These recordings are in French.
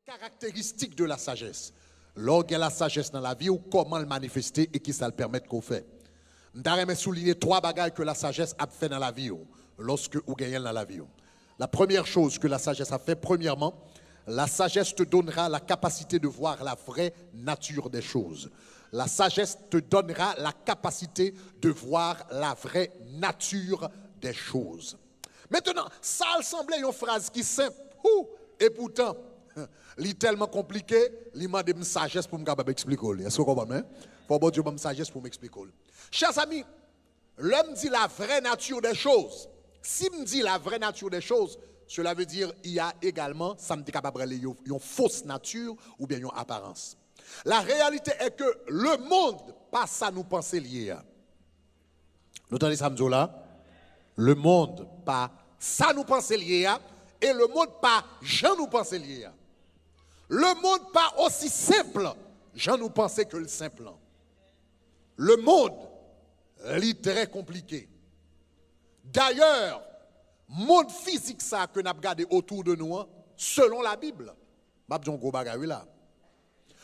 caractéristiques de la sagesse. Lorsqu'il y a la sagesse dans la vie, ou comment le manifester et qui ça le permet qu'on fait. Je vais souligner 3 bagages que la sagesse a fait dans la vie, lorsque vous gagnez dans la vie. La première chose que la sagesse a fait, premièrement, la sagesse te donnera la capacité de voir la vraie nature des choses. La sagesse te donnera la capacité de voir la vraie nature des choses. Maintenant, ça semblait une phrase qui est simple, et pourtant, elle est tellement compliquée, il m'a demandé une sagesse pour m'expliquer. Est-ce que vous comprenez? Il faut que une sagesse pour m'expliquer. Chers amis, l'homme dit la vraie nature des choses. Si me dit la vraie nature des choses, cela veut dire qu'il y a également, ça me dit capable de une fausse nature ou bien une apparence. La réalité est que le monde, pas ça nous penser lié. Nous entendez ça, là? Le monde, pas ça nous penser lié, et le monde, pas j'en nous penser lié. Le monde, pas aussi simple, j'en nous pensais que le simple. Le monde, est très compliqué. D'ailleurs, monde physique ça que nous avons regardé autour de nous, selon la Bible.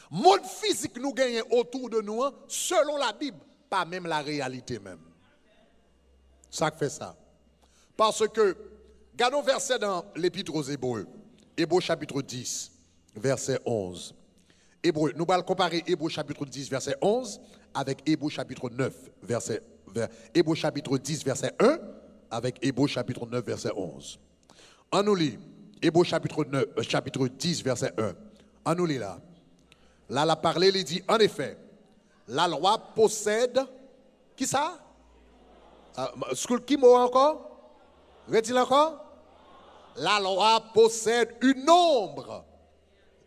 Monde physique nous gagne autour de nous, selon la Bible, pas même la réalité même. Ça fait ça. Parce que, regardons verset dans l'Épître aux Hébreux, Hébreux chapitre 10, verset 11. Hébreux, nous allons comparer Hébreux chapitre 10, verset 11, avec Hébreux chapitre 9, Hébreux chapitre 10, verset 1, avec Hébreux chapitre 9, verset 11. On nous lit, Hébreux chapitre 10, verset 1. On nous lit là. Là, la parlé, il dit, en effet, la loi possède, qui ça? Qui mot encore? Redis-le encore? La loi possède une ombre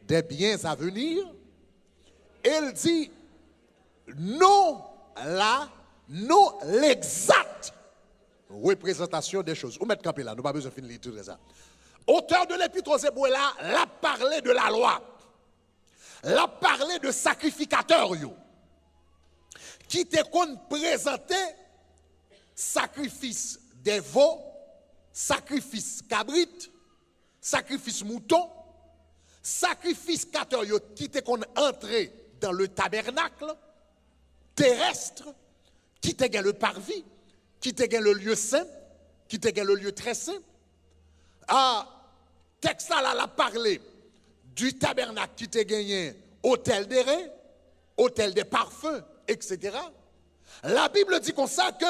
des biens à venir. Elle dit, non l'exacte représentation des choses. Vous mettez campé là, nous n'avons pas besoin de finir tout ça. Auteur de l'Épître aux Hébreux là, l'a parlé de la loi. L'a parlé de sacrificateurs qui te qu'on présenter sacrifice des veaux, sacrifice cabrit, sacrifice mouton, sacrifice cateur qui te qu'on entrer dans le tabernacle terrestre, qui te gagne le parvis, qui te gagne le lieu saint, qui te gagne le lieu très saint. Texte là l'a parlé du tabernacle qui te gagné hôtel des reins, hôtel des parfums, etc. La Bible dit comme ça que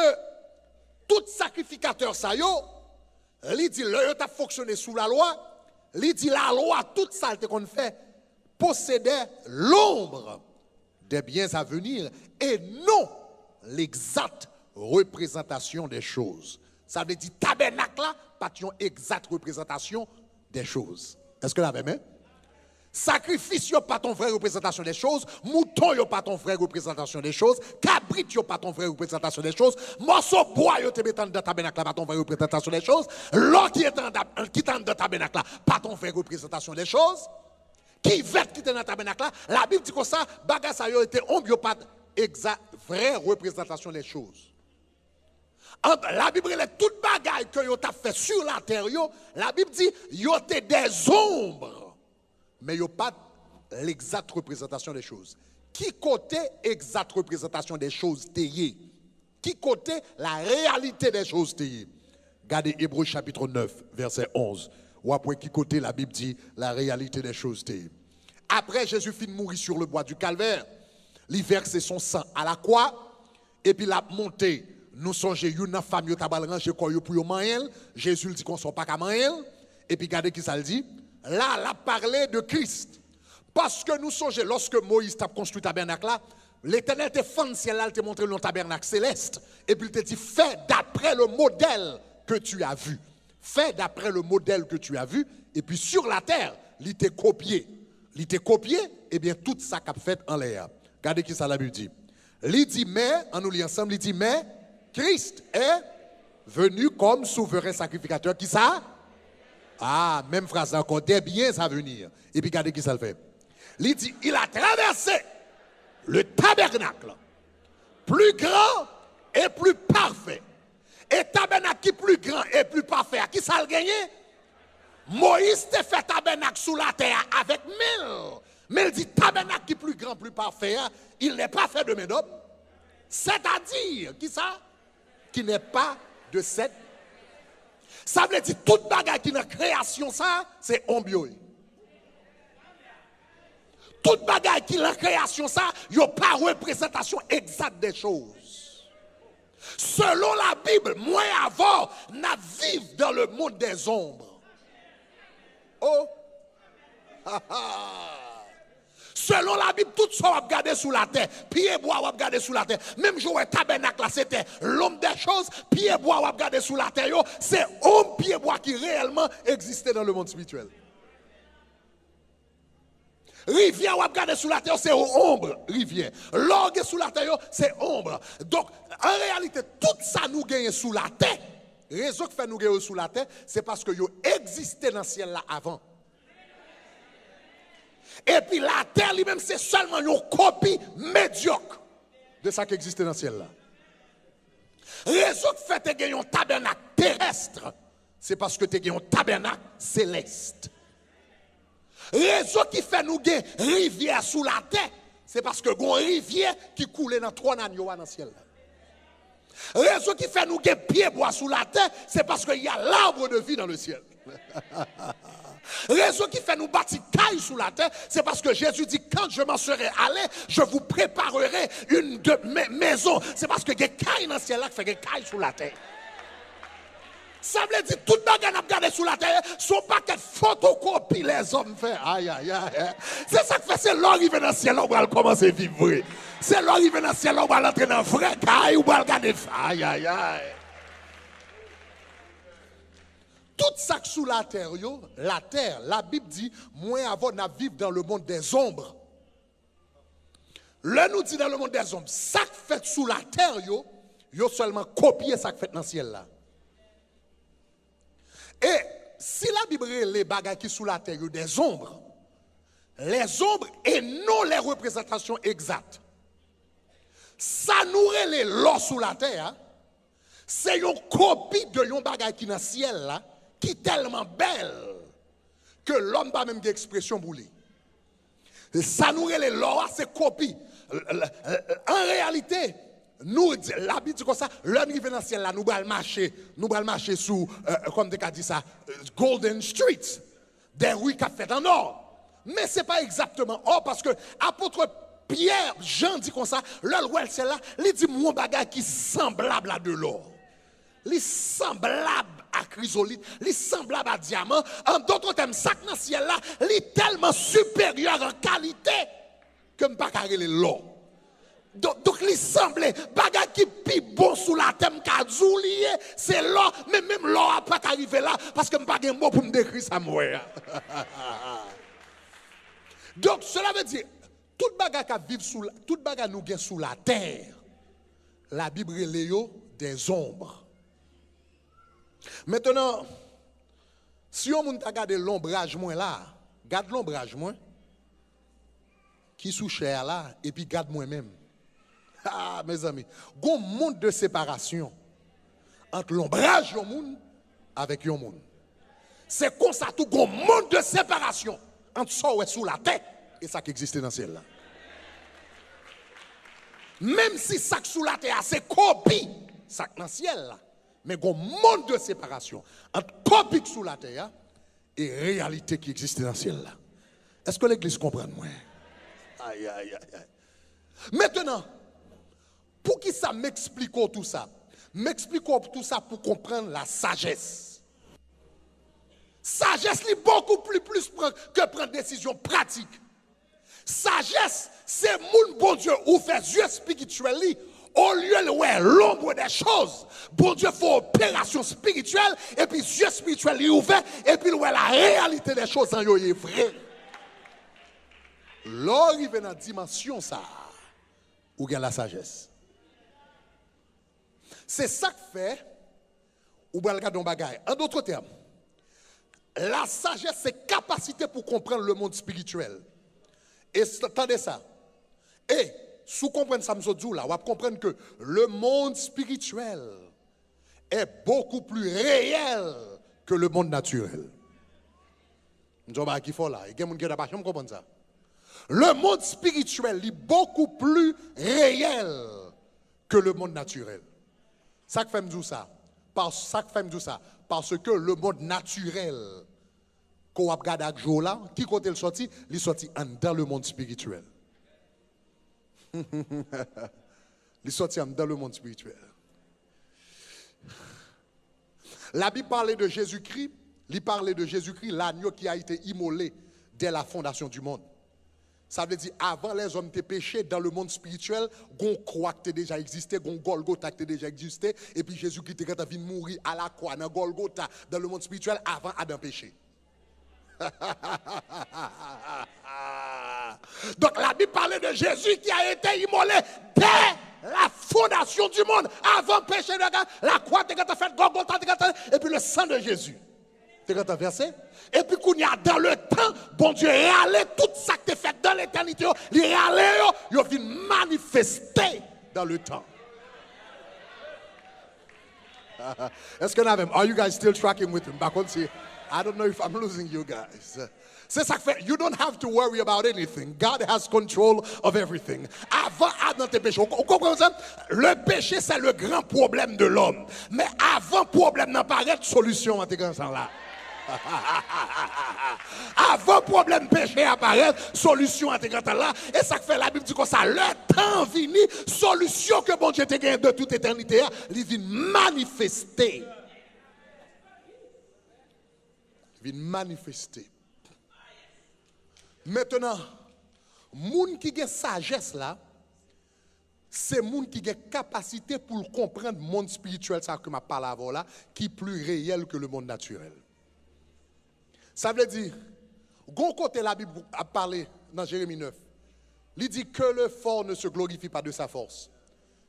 tout sacrificateur ça il dit le t'a fonctionné sous la loi, il dit la loi toute ça qu'on fait possédait l'ombre des biens à venir et non l'exacte représentation des choses. Ça veut dire tabernacle là pas une exacte représentation des choses. Est-ce que la même? Sacrifice yo pas ton vraie représentation des choses, mouton yo pas ton vraie représentation des choses, cabrit yo pas ton vraie représentation des choses, morceau bois yo te mettant dans tabernacle pas ton vraie représentation des choses, l'eau qui est dans tabernacle pas ton vraie représentation des choses, qui vert qui est dans tabernacle la Bible dit comme ça, bagage ça yo était ombre yo pas exact vraie représentation des choses. La Bible est toute bagaille que yo t'a fait sur la terre yo, la Bible dit yo te des ombres. Mais il n'y a pas l'exacte représentation des choses. Qui côté exacte représentation des choses t'ayez? Qui côté la réalité des choses t'ayez? Regardez Hébreux chapitre 9, verset 11. Ou après qui côté la Bible dit la réalité des choses t'ayez. Après Jésus finit de mourir sur le bois du calvaire, il verse son sang à la croix, et puis la montée, nous songez une femme qui a rangé pour manger, Jésus dit qu'on ne soit pas qu'à manger, et puis regardez qui ça le dit. Là, elle a parlé de Christ. Parce que nous songeons, lorsque Moïse a construit le tabernacle là, l'Éternel te fait ciel là, il t'a montré le tabernacle céleste. Et puis il t'a dit, fais d'après le modèle que tu as vu. Fais d'après le modèle que tu as vu. Et puis sur la terre, il t'a copié. Il t'a copié, et bien tout ça qu'a fait en l'air. Regardez qui ça la Bible dit. Il dit, mais, en nous lisant ensemble, il dit, mais Christ est venu comme souverain sacrificateur. Qui ça? Même phrase encore, des biens à venir. Et puis regardez qui ça le fait. Il dit, il a traversé le tabernacle, plus grand et plus parfait. Et tabernacle qui plus grand et plus parfait, à qui ça le gagné? Moïse te fait tabernacle sous la terre avec 1000. Mais il dit tabernacle qui est plus grand, plus parfait, hein, il n'est pas fait de main d'homme. C'est-à-dire, qui ça? Qui n'est pas de cette. Ça veut dire toute bagaille qui est dans la création, ça, c'est ombio. Toute bagaille qui est dans la création, ça, il n'y a pas représentation exacte des choses. Selon la Bible, moi avant, n'a vivre dans le monde des ombres. Oh! Selon la Bible, tout ça va regarder sous la terre. Pied bois va regarder sous la terre. Même jour tabernacle là, c'était l'homme des choses. Pied bois va regarder sous la terre. C'est homme pied bois qui réellement existait dans le monde spirituel. Rivière va regarder sous la terre, c'est ombre. Rivière. L'orgue sous la terre, c'est ombre. Donc, en réalité, tout ça nous gagne sous la terre. Raison que fait nous gagner sous la terre, c'est parce que yo existait dans le ciel là avant. Et puis la terre lui-même, c'est seulement une copie médiocre de ça qui existait dans le ciel là. Raison que fait te gagner un tabernacle terrestre, c'est parce que tu gagnes un tabernacle céleste. Raison qui fait nous gagner rivière sous la terre, c'est parce que une rivière qui coule dans 3 nagnots dans le ciel là. Raison qui fait nous gagner pied bois sous la terre, c'est parce qu'il y a l'arbre de vie dans le ciel. Raison qui fait nous bâtir caille sous la terre, c'est parce que Jésus dit quand je m'en serai allé, je vous préparerai une de mes maisons. C'est parce que il y a caille dans le ciel là qui fait caille sous la terre. Ça veut dire toute bagarre n'a regardé sous la terre, son paquet de photocopie les hommes font. Aïe aïe aïe. C'est ça que fait, c'est l'arrivée dans le ciel, on va commencer à vivre. C'est l'arrivée dans le ciel, on va entrer dans vrai caille, on va regarder. Aïe aïe aïe. Tout ça sous la terre, la Bible dit, moi avant n'a vivre dans le monde des ombres. Là nous dit dans le monde des ombres, ça qui fait sous la terre, yo seulement copier ça qui fait dans le ciel là. Et si la Bible les bagages qui sous la terre des ombres, les ombres et non les représentations exactes. Ça nous les l'or sous la terre, c'est une copie de yon bagage qui dans le ciel là. Qui est tellement belle que l'homme n'a même d'expression pour lui. Ça nous relève l'or, c'est copie. En réalité, nous, la Bible dit comme ça, l'homme qui vient dans le ciel là, nous allons marcher sous, comme tu as dit ça, Golden Streets, des rues qui ont fait en or. Mais ce n'est pas exactement or, parce que l'apôtre Pierre, Jean dit comme ça, le roi c'est là, il dit mon bagage qui est semblable à de l'or. Il est semblable à chrysolite, il est semblable à diamant. En d'autres termes, ça dans le ciel là, il est tellement supérieur en qualité que je ne peux pas carrer l'or. Donc il semble, bagage qui est bon sous la terre, c'est l'or, mais même l'or n'a pas arrivé là, parce que je n'ai pas de mot pour me décrire ça. Donc cela veut dire, toute bagage qui vit sous, toute bagage nous gagne sous la terre, la Bible relève des ombres. Maintenant, si on a regardé l'ombrage moins là, garde l'ombrage moins, qui sous chair là, et puis garde moi-même. Ah, mes amis, il y a un monde de séparation entre l'ombrage et monde avec un monde. C'est comme ça, tout un monde de séparation entre ça qui est sous la tête et ça qui existe dans le ciel là. Même si ça qui est sous la terre, c'est copie, ça qui est dans le ciel là. Mais il y a un monde de séparation entre copie sous la terre et réalité qui existe dans le ciel là. Est-ce que l'église comprend moi? Aïe, aïe, aïe, aïe. Maintenant, pour qui ça m'explique tout ça? M'explique tout ça pour comprendre la sagesse. Sagesse, c'est beaucoup plus que prendre des décisions pratiques. Sagesse, c'est mon bon Dieu ou fait yeux spirituels. Au lieu de voir l'ombre des choses, bon Dieu fait opération spirituelle, et puis yeux spirituels est ouvert, et puis la réalité des choses en yo est vrai. L'arrive dans la dimension ça, où il y a la sagesse. C'est ça que fait, ou bien regarder un bagage. En d'autres termes, la sagesse, c'est capacité pour comprendre le monde spirituel. Et attendez ça. Et, si vous comprenez ça, vous va comprendre que le monde spirituel est beaucoup plus réel que le monde naturel. Nous avons qui faut là. Il y a des gens qui ne pas comprendre ça. Le monde spirituel est beaucoup plus réel que le monde naturel. Ça que fait me dire ça. Parce que le monde naturel qu'on a regardé avec Joe là, qui côté le sorti, il sorti dans le monde spirituel. Il sorti dans le monde spirituel. La Bible parlait de Jésus-Christ, l'agneau qui a été immolé dès la fondation du monde. Ça veut dire, avant les hommes étaient péchés dans le monde spirituel, gon croix qui déjà existé, gon Golgotha qui déjà existé, et puis Jésus-Christ est venu mourir à la croix dans Golgotha, dans le monde spirituel, avant Adam péché. Donc la Bible parlait de Jésus qui a été immolé dès la fondation du monde, avant péché de la croix qui a fait Golgotha, et puis le sang de Jésus. Tu as versé? Et puis qu'on y a dans le temps, bon Dieu réalé tout ça qui est fait dans l'éternité, il réalé, il vient manifester dans le temps. Est-ce que nous are you guys still tracking with him? I don't know if I'm losing you guys. C'est ça que fait, you don't have to worry about anything. God has control of everything. Avant Adam tes péchés, vous comprenez ça? Le péché, c'est le grand problème de l'homme. Mais avant problème n'apparaît, solution à tes grands là. Avant problème péché apparaît, solution à tes grands là. Et ça fait la Bible dit comme ça, le temps vini, solution que bon Dieu te gagne de toute éternité, il vient manifester. Il vient manifester. Maintenant, moun qui a sagesse là, c'est moun qui a capacité pour comprendre le monde spirituel, ça que m'a parlé avant là, qui est plus réel que le monde naturel. Ça veut dire, gon côté la Bible a parlé dans Jérémie 9. Il dit que le fort ne se glorifie pas de sa force,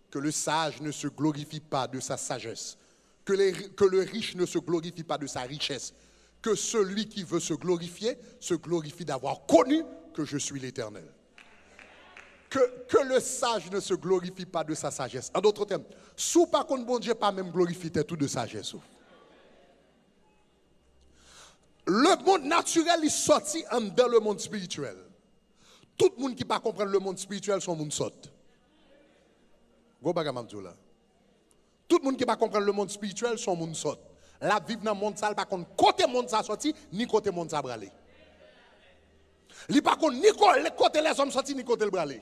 que le sage ne se glorifie pas de sa sagesse, que le riche ne se glorifie pas de sa richesse, que celui qui veut se glorifie d'avoir connu que je suis l'Éternel. Que le sage ne se glorifie pas de sa sagesse. En d'autres termes, sous par contre bon Dieu pas même glorifier tout de sagesse. Le monde naturel est sorti dans le monde spirituel. Tout le monde qui ne peut pas comprendre le monde spirituel, son monde saute. Tout le monde qui ne peut pas comprendre le monde spirituel, son monde saute. La vivre dans le monde sale, par contre, côté monde ça sorti, ni côté monde ça bralé. Li par contre, ni côté les hommes sorti, ni côté le bralé.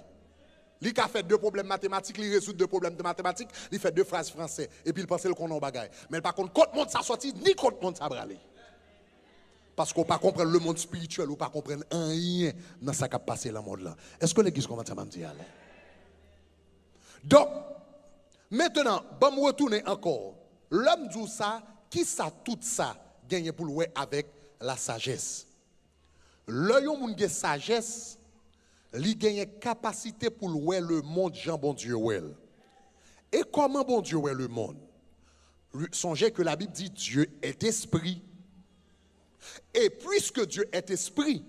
Li a fait deux problèmes mathématiques, li résout deux problèmes de mathématiques, li fait deux phrases français, et puis il pense qu'on a un bagage. Mais par contre, côté monde ça sorti, ni côté monde ça bralé. Parce qu'on ne peut pas comprendre le monde spirituel, ou ne pas comprendre rien dans ce qui a passé dans le monde là. Est-ce que l'église commence à me dire? Donc, maintenant, je vais me retourner encore. L'homme dit ça, qui ça, tout ça, gagne pour louer avec la sagesse. L'homme qui a sagesse, il gagne capacité pour louer le monde, Jean bon Dieu. Et comment bon Dieu est le monde? Songez que la Bible dit Dieu est esprit. Et puisque Dieu est esprit,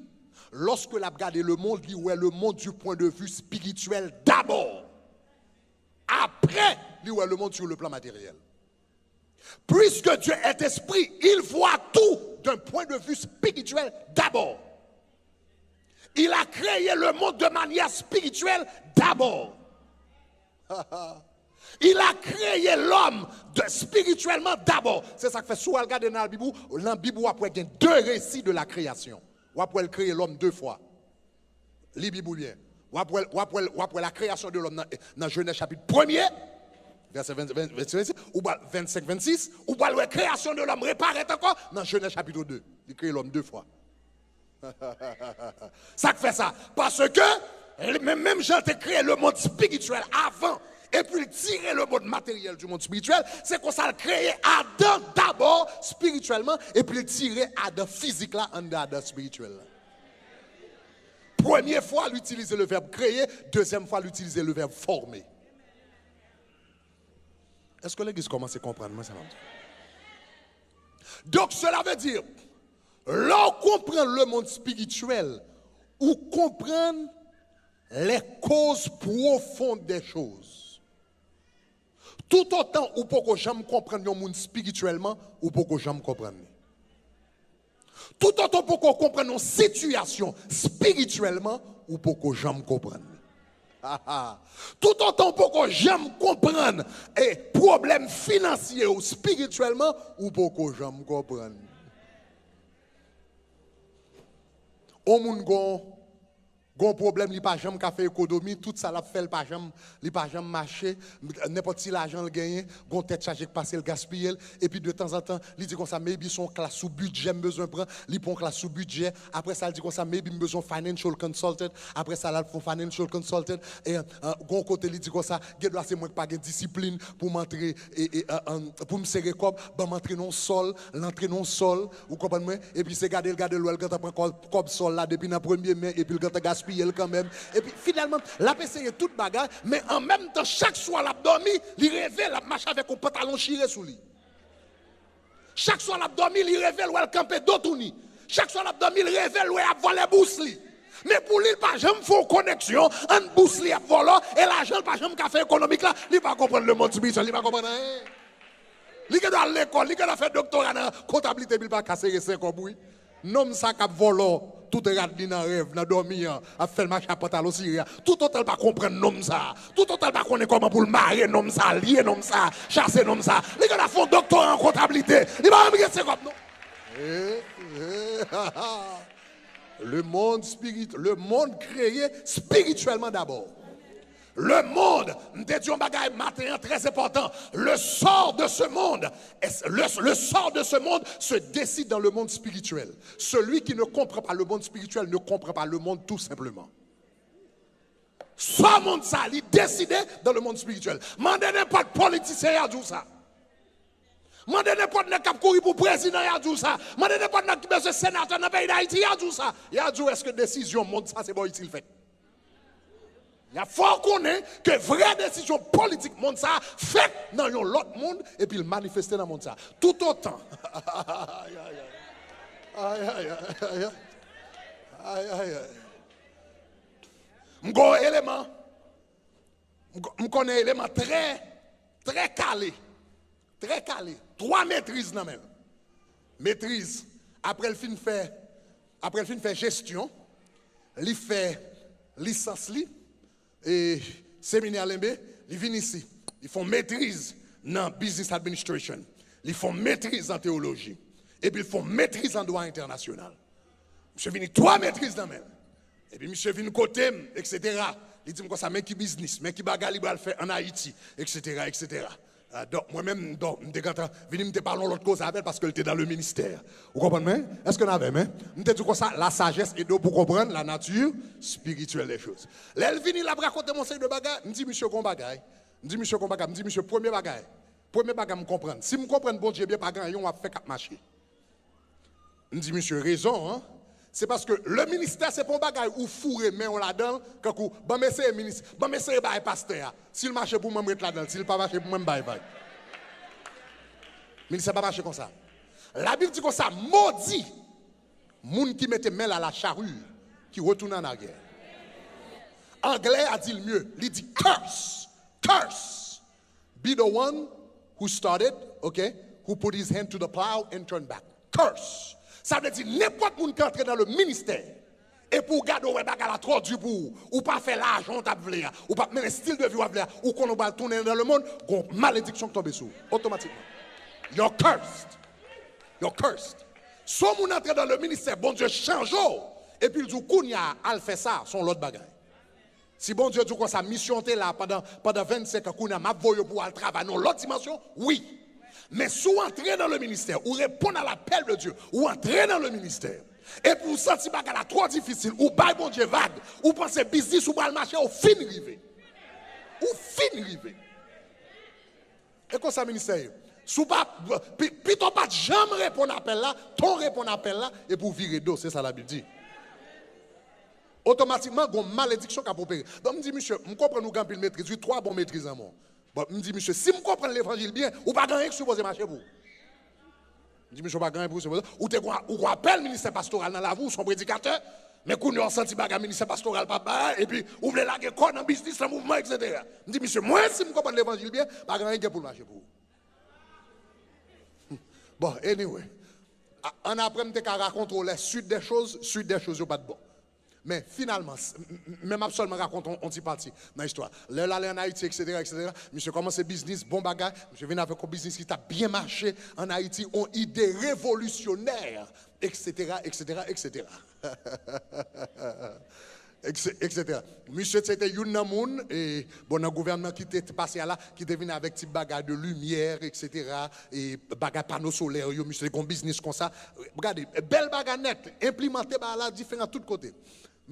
lorsque l'a regardé le monde, il voit le monde du point de vue spirituel d'abord. Après, il voit le monde sur le plan matériel. Puisque Dieu est esprit, il voit tout d'un point de vue spirituel d'abord. Il a créé le monde de manière spirituelle d'abord. Il a créé l'homme spirituellement d'abord. C'est ça que fait soit regarder dans la Bible, après il y a deux récits de la création. Ou après créer l'homme deux fois. Les Bibliens. Ou après la création de l'homme dans Genèse chapitre 1er, verset 26, ou 25-26, ou après la création de l'homme réparait encore dans Genèse chapitre 2. Il crée l'homme deux fois. Ça fait ça. Parce que même Jean a créé le monde spirituel avant. Et puis tirer le monde matériel du monde spirituel, c'est qu'on s'est créé Adam d'abord spirituellement, et puis tirer Adam physique là en Adam spirituel. Première fois, l'utiliser le verbe créer, deuxième fois, l'utiliser le verbe former. Est-ce que l'église commence à comprendre? Moi, ça va. Donc cela veut dire, l'on comprend le monde spirituel, ou comprendre les causes profondes des choses. Tout autant ou pour que j'aime comprendre le monde spirituellement ou pour que j'aime comprendre. Tout autant pour qu'on comprenne une situation spirituellement ou pour qu'on jamais comprenne. Tout autant pour qu'on jamais comprenne et problème financier ou spirituellement ou pour qu'on jamais comprenne. Au monde gon problème li pas jamais fait économie, tout ça l'a fait pas jamais marcher, n'importe qui l'argent le gagner, gon tête chargée passer le gaspiller et puis de temps en temps, il dit comme ça maybe son classe sous budget besoin prendre, il prend classe sous budget, après ça il dit comme ça maybe besoin financial consultant, après ça là font financial consultant et gon côté il dit comme ça, doit c'est moi pas de discipline pour m'entrer et pour me serrer comme ben m'entrer non sol, l'entrer non sol, vous comprenez et puis c'est garder l'ouel quand prend comme sol là depuis dans premier mai et puis le quand gaspiller quand même et puis finalement la essayé toute bagarre mais en même temps chaque soir l'a dormi il rêvait la marche avec un pantalon chiré sous lui chaque soir l'a dormi il rêvait ou elle camper d'autres chaque soir l'a dormi il rêvait ou elle voler bourse li mais pour lui pas jamais faut connexion entre bourse li et volant et l'argent pas jamais café économique là il pas comprendre le monde spirituel il pas comprendre rien il est dans l'école il a fait doctorat en comptabilité il pas casser 5 comme oui nom ça cap volant tout est radé dans rêve dans dormir a fait marche à pantalon syria tout autant pas comprendre nom ça tout autant pas connaître comment pour le marier nom ça lier nom ça chasser nom ça les gars font doctorat en comptabilité il va me c'est comme non le monde spirituel le monde créé spirituellement d'abord. Le monde, nous disons bagaille matin très important. Le sort de ce monde se décide dans le monde spirituel. Celui qui ne comprend pas le monde spirituel ne comprend pas le monde tout simplement. Ce monde ça, il est décidé dans le monde spirituel. Mandez n'importe politicien à dire ça. Mandez n'importe qui courir pour président à dire ça. Mandez n'importe qui besoin sénateur dans le pays d'Haïti à dire ça. Il a dit est-ce que décision monde ça c'est bon il fait. Il faut connaître que vraie décision politique monde ça fait dans l'autre monde et puis le manifester dans le monde ça. Tout autant. M'go élément. M'connais élément très calé. Très calé. 3 maîtrises dans même. Maîtrise après le fin fait gestion, il fait licence li et séminaire Limbe, ils viennent ici. Ils font maîtrise dans business administration. Ils font maîtrise en théologie. Et puis ils font maîtrise en droit international. Monsieur vient 3 maîtrises dans même. Et puis monsieur vient côté, etc. Il dit comme ça, mais qui business, mais qui bagarre il va faire en Haïti, etc. etc. Donc moi-même, je me parler l'autre cause avec parce que était dans le ministère. Vous comprenez? Est-ce que vous avez? Je me dis comme ça, la sagesse est pour comprendre la nature spirituelle des choses. Là, elle vient, il a raconté mon seigneur de bagaille. Je me dis, monsieur, qu'on bagaille. Je dis, monsieur, qu'on bagaille. Je dis, monsieur, premier bagaille. Premier bagaille, me comprendre. Si je comprends, bon Dieu, bien pas grand, on va faire 4 marchés. Je dis, monsieur, raison, hein? C'est parce que le ministère, c'est pour un bagage où fourrer, mais on là-dedans, quand on va essayer ministre, on va essayer de pasteur. S'il marche pour moi, je vais là-dedans. S'il ne pas marche pour moi, je vais Le ministère ne va pas marcher comme ça. La Bible dit comme ça, maudit, moun qui mette main à la charrue, qui retourne en arrière. Anglais a dit le mieux, il dit curse, curse. Be the one who started, okay, who put his hand to the plow and turned back. Curse. Ça veut dire n'importe qui entre dans le ministère et pour garder ouais bagala trop du pour ou pas faire l'argent t'a voulu ou pas mener style de vie ou qu'on va tourner dans le monde, gon malédiction tombe sous automatiquement. You're cursed. You're cursed. Soit moun entre dans le ministère, bon Dieu change et puis il dit kounya al fait ça, son l'autre bagaille. Si bon Dieu dit qu'on sa mission était là pendant 25 ans kounya m'a voyé pour aller travailler dans l'autre dimension, oui. Mais si vous entrez dans le ministère, ou répondre à l'appel de Dieu, ou entrez dans le ministère, et pour vous sentir que c'est trop difficile, ou bail bon Dieu vague, ou pensez business, ou le marché, ou fin rivé. Ou fin rivé. Et quoi ça, ministère? Plutôt pas jamais répondre à l'appel là, ton répondre à l'appel là, et pour virer d'eau, c'est ça la Bible dit. Automatiquement, il y a une malédiction qui a opéré. Donc, je me dis, monsieur, je comprends nous quand il maîtrise, 3 bons maîtrises en moi. Bon, je me dis, monsieur, si je comprends l'évangile bien, ou pas gagner que supposé marcher pour. Je dis, monsieur, pas gagner pour supposé. Ou appelle le ministère pastoral dans la vie, ou son prédicateur, mais qu'on a senti bagarre ministère pastoral papa, et puis ou voulez la quoi dans business, dans mouvement, etc. Je dis, monsieur, moi, si je comprends l'évangile bien, pas gagner pour marcher pour. Bon, anyway. en après, je vais raconter la suite des choses, pas de bon. Mais finalement, même absolument raconte on t'y parti dans l'histoire. Là, là, en Haïti, etc. Monsieur commence business, bon bagage. Monsieur vient avec un business qui t'a bien marché en Haïti, ont idée révolutionnaire, etc. Etc. Monsieur, c'était Yunnamoun, et bon, un gouvernement qui était passé là, qui devait avec petit bagage de lumière, etc. Et bagage panneaux solaires, monsieur, un business comme ça. Regardez, belle bagage nette, implémentée par là, différent de tous côtés.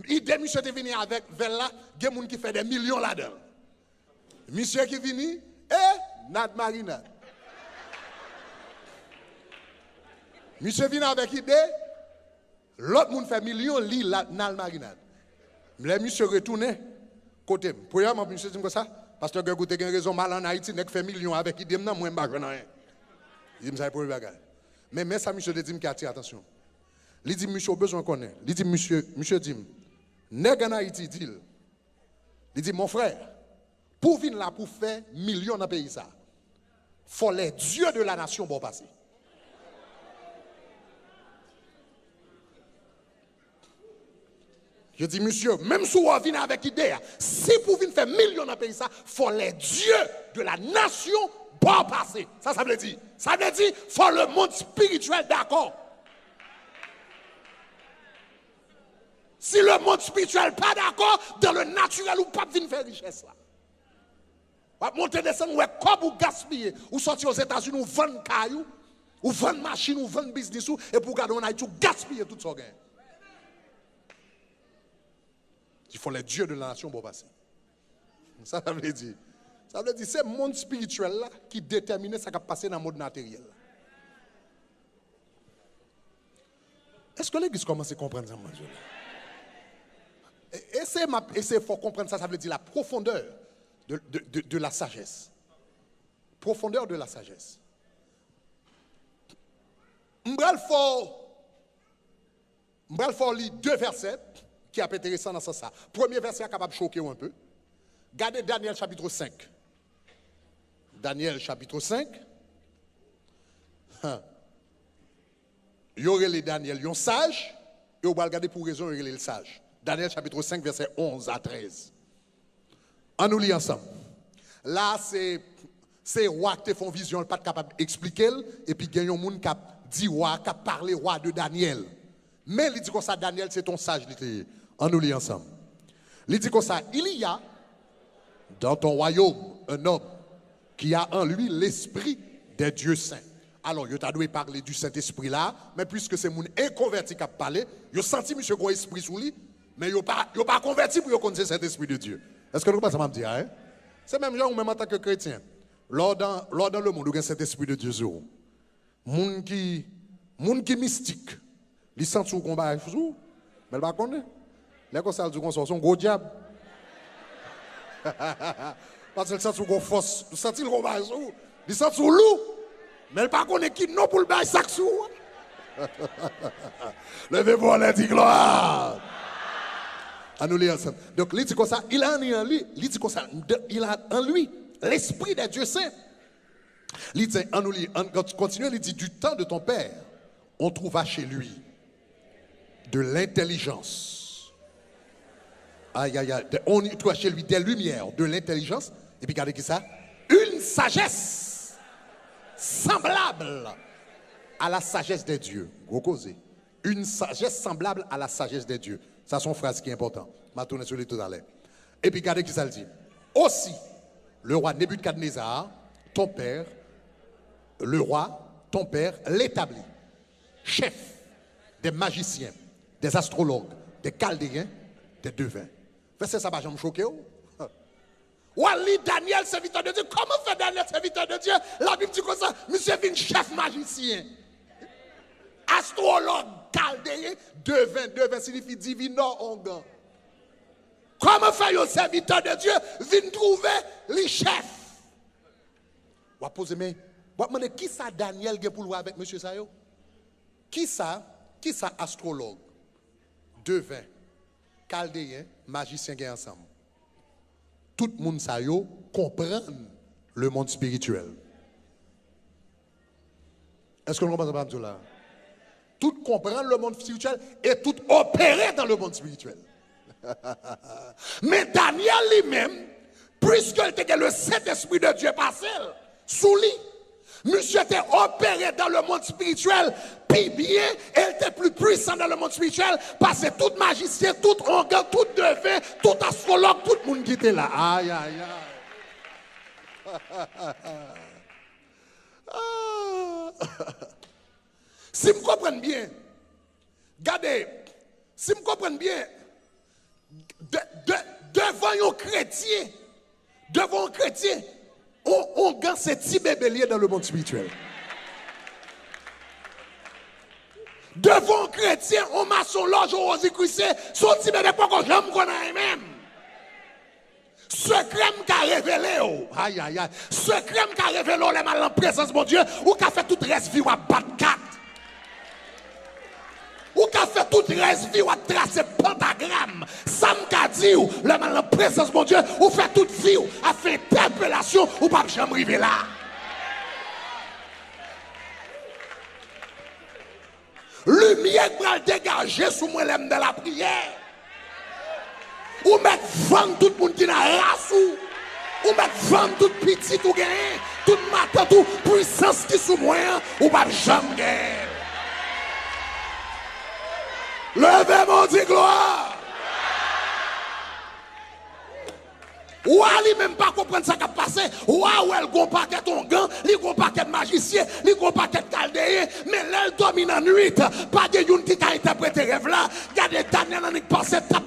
Idée, monsieur, est venu avec, vers là, il y a des gens qui font des millions là-dedans. Monsieur qui est venu, Nad Marina. Monsieur vient avec idée, l'autre monde fait millions, li Nad Marina. Les monsieur retourné côté. Premièrement, monsieur dit comme ça, parce que vous avez raison mal en Haïti, vous fait millions avec idée, moi, je ne sais pas. Il dit, ça pour le bagage. Mais ça, monsieur dit, qu'il attire attention. Il dit, monsieur, besoin de connaître. Il dit, monsieur dit, nèg en Haïti, dit, il dit, mon frère, pour venir là, pour faire millions dans le pays, ça, faut les dieux de la nation pour passer. Je dis, monsieur, même si vous venez avec idée, si vous venez faire millions dans le pays, ça, faut les dieux de la nation pour passer. Ça veut dire. Ça veut dire, faut le monde spirituel d'accord. Si le monde spirituel pas d'accord, dans le naturel, ou pas venir faire richesse là. Vous montez descendre, ouais, comme vous gaspillez, ou sortir aux États-Unis, ou vendre cailloux, ou vendre machine, ou vendre business, et pour garder en Haïti, vous gaspillez tout ça. Il faut les dieux de la nation pour passer. Ça veut dire. Ça veut dire, c'est le monde spirituel là qui détermine ce qui va passer dans le monde matériel. Est-ce que l'église commence à comprendre ça, monsieur? Essayez de comprendre ça, ça veut dire la profondeur de la sagesse. Profondeur de la sagesse. M'bral faut lire deux versets qui est intéressant dans ce sens. Premier verset est capable de choquer un peu. Regardez Daniel chapitre 5. Daniel chapitre 5. Il y aurait les Daniel, ils sont sages, et on va regarder pour raison, il y aurait les sages. Daniel chapitre 5, verset 11 à 13. On nous lit ensemble. Là, c'est roi qui font vision, pas capable d'expliquer, et puis il y a un monde qui dit roi, qui parle roi de Daniel. Mais il dit comme ça, Daniel, c'est ton sage. On nous lit ensemble. Il dit comme ça, il y a dans ton royaume un homme qui a en lui l'esprit des dieux saints. Alors, il t'a dû parler du Saint-Esprit là, mais puisque c'est mon inconverti qui a parlé, il a senti monsieur gros esprit sous lui, mais il n'a pas converti pour connaître cet esprit de Dieu. Est-ce que vous comprenez ça m'a dit, hein? C'est même genre, même en tant que chrétien, lors dans le monde, il y a cet esprit de Dieu sur vous. Monde qui mystique, il sent sous combat, mais il va connaître. Les conseils du conseil sont gros diable. Parce qu'il sent sous gros force, il sent le combat, il sent sous loup. Mais il ne pas connaît qui non pour le bail sac sous. Levez-vous à dit gloire. À nous lire ensemble. Donc, il dit comme ça, il a en lui, il dit comme ça, il a en lui l'esprit des dieux saints. Il dit, en nous lit, continue, il dit, du temps de ton père, on trouva chez lui de l'intelligence. Aïe, aïe, aïe. On trouva chez lui des lumières, de l'intelligence. Et puis, regardez qui ça? Une sagesse semblable à la sagesse des dieux. Gros causé. Une sagesse semblable à la sagesse des dieux. Ça, c'est une phrase qui est importante. Je vais tourner sur les tout à l'heure. Et puis, regardez qui ça le dit. Aussi, le roi Nebuchadnezzar, ton père, le roi, ton père, l'établit. Chef des magiciens, des astrologues, des chaldéens, des devins. Verset ça va jamais choquer. Wali Daniel, serviteur de Dieu. Comment fait Daniel, serviteur de Dieu? La Bible dit comme ça, monsieur vient chef magicien. Astrologue, chaldéen, devin signifie divinor ongan. Comment fait un serviteur de Dieu vient trouver les chefs? Vous posez mais vous demandez qui ça Daniel pour voir avec monsieur Sayo? Qui ça astrologue, devin, chaldéen, magicien qui ensemble? Tout le monde Sayo comprend le monde spirituel. Est-ce que vous comprenez pas là? tout comprendre le monde spirituel et tout opérer dans le monde spirituel. Mais Daniel lui-même, puisqu'il était le Saint-Esprit de Dieu passé sous lui, monsieur était opéré dans le monde spirituel, puis bien, elle était plus puissant dans le monde spirituel, parce que tout magicien, tout onguin, tout devin, tout astrologue, tout le monde qui était là. Aïe, aïe, aïe. Si vous comprenez bien, regardez, si vous comprenez bien, devant un chrétien, on gagne ces petits bébés dans le monde spirituel. Devant un chrétien, on m'a son loge au Rosicrucier, son petit bébé pas qu'on j'aime qu'on a même. Ce crème qui a révélé, aïe aïe aïe, ce crème qui a révélé les mal en présence de mon Dieu, ou qui a fait tout reste vie ou à battre quatre. Ou qui a fait tout reste vie ou à tracer pentagramme. Ça m'a dit, le mal en présence de mon Dieu, ou fait toute vie ou a fait interpellation ou pas jamais arriver là. Lumière pour le dégager sous moi l'aime de la prière. Ou mettre vendre tout le monde qui n'a race ou mettre vendre tout petit ou gagner, tout matin, tout puissance qui sous moi ou pas jamais gagner. Levez mon Dieu gloire. Ou elle même pas comprendre ça qui a passé. Ou elle gon paquet ton gant, li gon paquet magicien, li gon paquet chaldéen, mais elle domine en nuit. Pas de yon qui a interprété rêve là. Regardez Daniel en passé tap.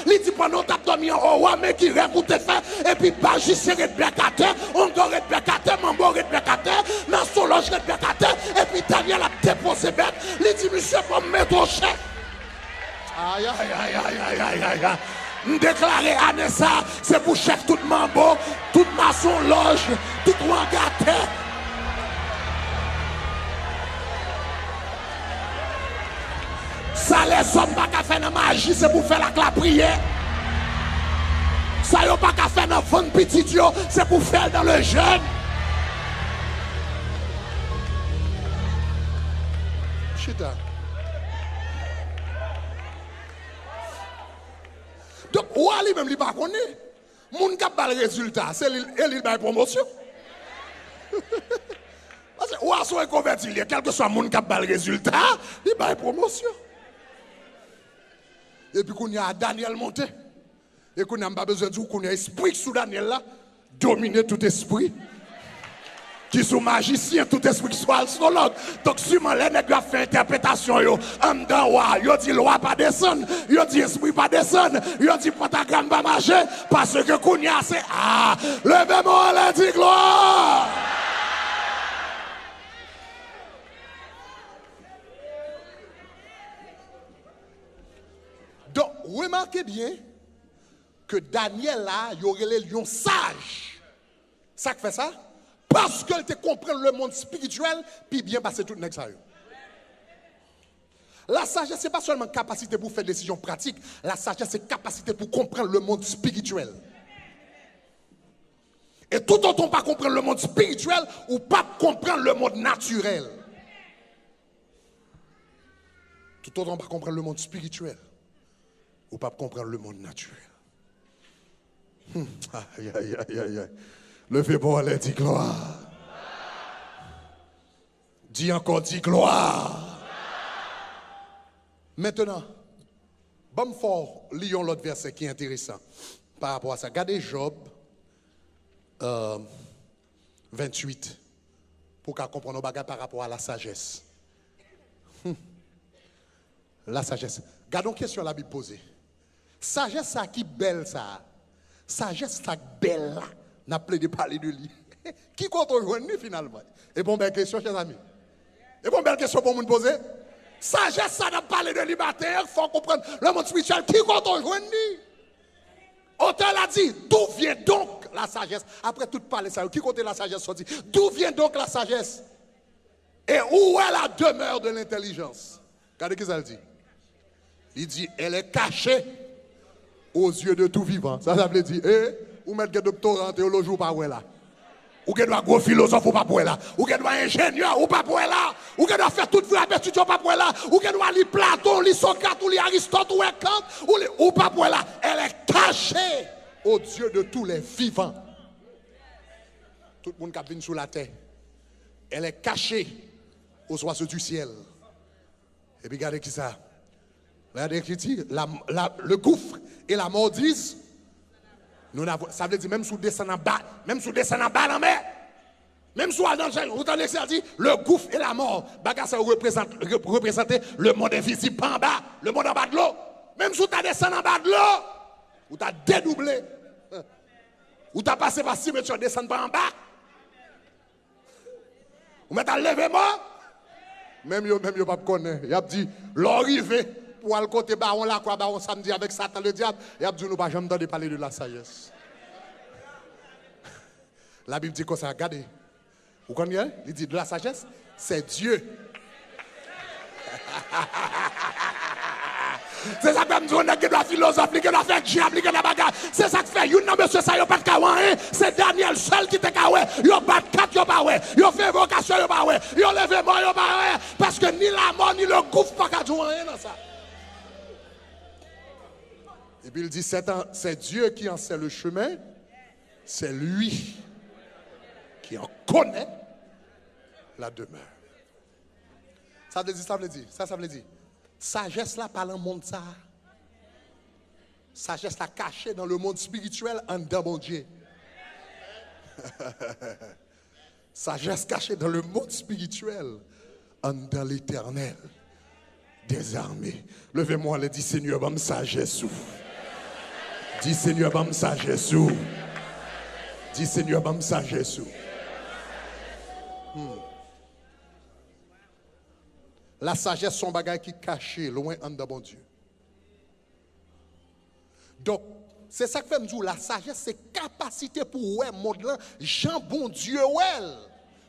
Li dit pendant tap dormi en roi mais qui rêve pour te faire et puis magicien red blacateur, on go red blacateur, mambo red blacateur, dans son loge red blacateur et puis Daniel a déposé bête. Li dit monsieur pour mettre au chef. Aïe aïe aïe aïe aïe aïe aïe. Déclarer à ça, c'est pour chef tout mambo, tout maçon loge, tout wangateur. Ça les hommes pas qu'à faire la magie, c'est pour faire la prière. Ça y'ont pas qu'à faire dans le petit Dieu, c'est pour faire dans le jeûne. Chita. Donc, ou ali même li pas connaît. Moun k'ap bal résultat, c'est il ba promotion. Parce que ou a son converti, quel que soit moun k'ap bal résultat, il ba promotion. Et puis qu'on y a Daniel monté. Et qu'on n'a pas besoin de dire qu'on y a esprit sous Daniel là, dominer tout esprit. Qui sont magiciens, tout esprit qui soit astrologue. Donc, si les nègres fait interprétation, yo dit loi pas descendre, yo dit esprit pas descendre, yo dit pentagramme pas marcher, parce que Kounia c'est levez-moi la dit gloire. Donc, remarquez bien que Daniel là, il y aurait les lions sages. Ça qui fait ça? Parce qu'elle te comprend le monde spirituel, puis bien passer tout le temps. La sagesse, ce n'est pas seulement capacité pour faire des décisions pratiques. La sagesse, c'est capacité pour comprendre le monde spirituel. Et tout autant on pas comprendre le monde spirituel, ou pas comprendre le monde naturel. Tout autant on pas comprendre le monde spirituel, ou pas comprendre le monde naturel. Aïe, aïe, aïe, aïe, aïe. Levez-moi, allez, dis gloire. Dis encore, dis gloire. Maintenant, bon fort, lisons l'autre verset qui est intéressant par rapport à ça. Regardez Job 28 pour qu'on comprenne nos bagages par rapport à la sagesse. La sagesse. Gardons question la Bible posée. Sagesse, ça qui belle ça. Sagesse, ça belle là. N'a pas de parler de lui. Qui compte aujourd'hui finalement? Et bon, belle question, chers amis. Et bon, belle question pour vous poser. Sagesse, ça n'a pas parlé de liberté. Il faut comprendre le monde spirituel. Qui compte aujourd'hui? Auteur a dit, d'où vient donc la sagesse? Après tout parler ça, qui compte la sagesse? D'où vient donc la sagesse? Et où est la demeure de l'intelligence? Regardez ce qu'il dit. Il dit, elle est cachée aux yeux de tout vivant. Ça veut dire, ou mettre des doctorats en théologie ou pas, ouais là. Ou que doit gros philosophe ou pas pour là. Ou que doit ingénieur ou pas pour là. Ou que doit faire toute vraie étude ou pas pour là. Ou que doit lire Platon, lire Socrate, ou lire Aristote, ou Kant, ou pas pour là. Elle est cachée au Dieu de tous les vivants. Tout le monde qui vient sur la terre. Elle est cachée aux oiseaux du ciel. Et puis regardez qui ça. Regardez qui dit, le gouffre et la mort disent, ça veut dire même sous descend en bas, dans la mer, même sous la danger, vous entendez que ça dit, le gouffre et la mort, bagarre ça représente le monde invisible en bas, le monde en bas de l'eau. Même sous tu descend en bas de l'eau, ou tu as dédoublé, ou tu as passé par 6 mètres, tu descends pas en bas. Ou tu as levé mort, même yo pas connaître. Il a dit, l'arrivée pour aller côté baron là, quoi, baron samedi avec Satan le diable, il a dit, nous pas jamais entendu parler de la sagesse. La Bible dit comme ça, regardez. Vous connaissez? Il dit de la sagesse, c'est Dieu. C'est ça que nous avons dit de la philosophie, qui doit faire diable, qui doit bagarre. C'est ça que fait, you know, monsieur, ça, il pas de kawan, c'est Daniel seul qui te kawan. Il pas de 4, il pas ouais. Il fait vocation, il pas ouais. Il levé mort, il pas ouais. Parce que ni la mort, ni le gouffre, pas qu'à jouer rien dans ça. Et puis il dit, c'est Dieu qui en sait le chemin, c'est lui qui en connaît la demeure. Ça veut dire, ça veut dire. Sagesse là, par le monde ça. Sagesse là cachée dans le monde spirituel en dedans mon Dieu. Sagesse cachée dans le monde spirituel en dedans l'éternel des armées. Levez-moi et dis Seigneur, bam sagesse. Dis Seigneur, bam sagesse. Dis Seigneur, bam sagesse. La sagesse, son bagage qui est caché loin en dedans bon Dieu. Donc, c'est ça que fait me dire, la sagesse, c'est capacité pour ouais, monde là, Jean bon Dieu ouais.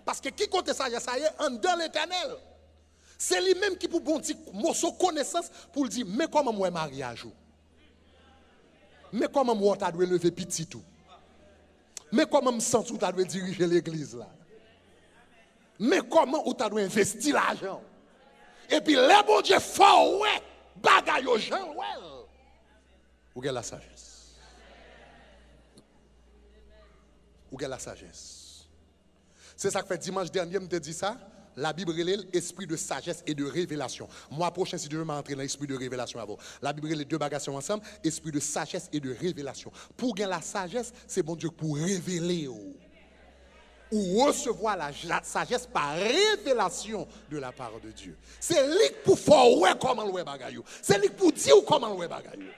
Parce que qui compte sagesse, ça y est, en dedans l'éternel. C'est lui-même qui pour bon dire, morceau connaissance pour le dire, mais comment moi mariage? Mais comment moi tu dois lever petit tout? Mais comment me sens où tu dois diriger l'église là? Mais comment où tu dois investir l'argent? Et puis les bon Dieu fort ouais, bagaille aux gens ouais. Où est la sagesse? Où est la sagesse? C'est ça que fait dimanche dernier, je te dis ça. La Bible est l'esprit de sagesse et de révélation. Moi, prochain, si Dieu m'a entré dans l'esprit de révélation avant. La Bible est les deux bagages ensemble, esprit de sagesse et de révélation. Pour gagner la sagesse, c'est bon Dieu pour révéler. Ou recevoir la sagesse par révélation de la part de Dieu. C'est lui pour faire ouais comment le bagaille. C'est lui pour dire comment le bagaille.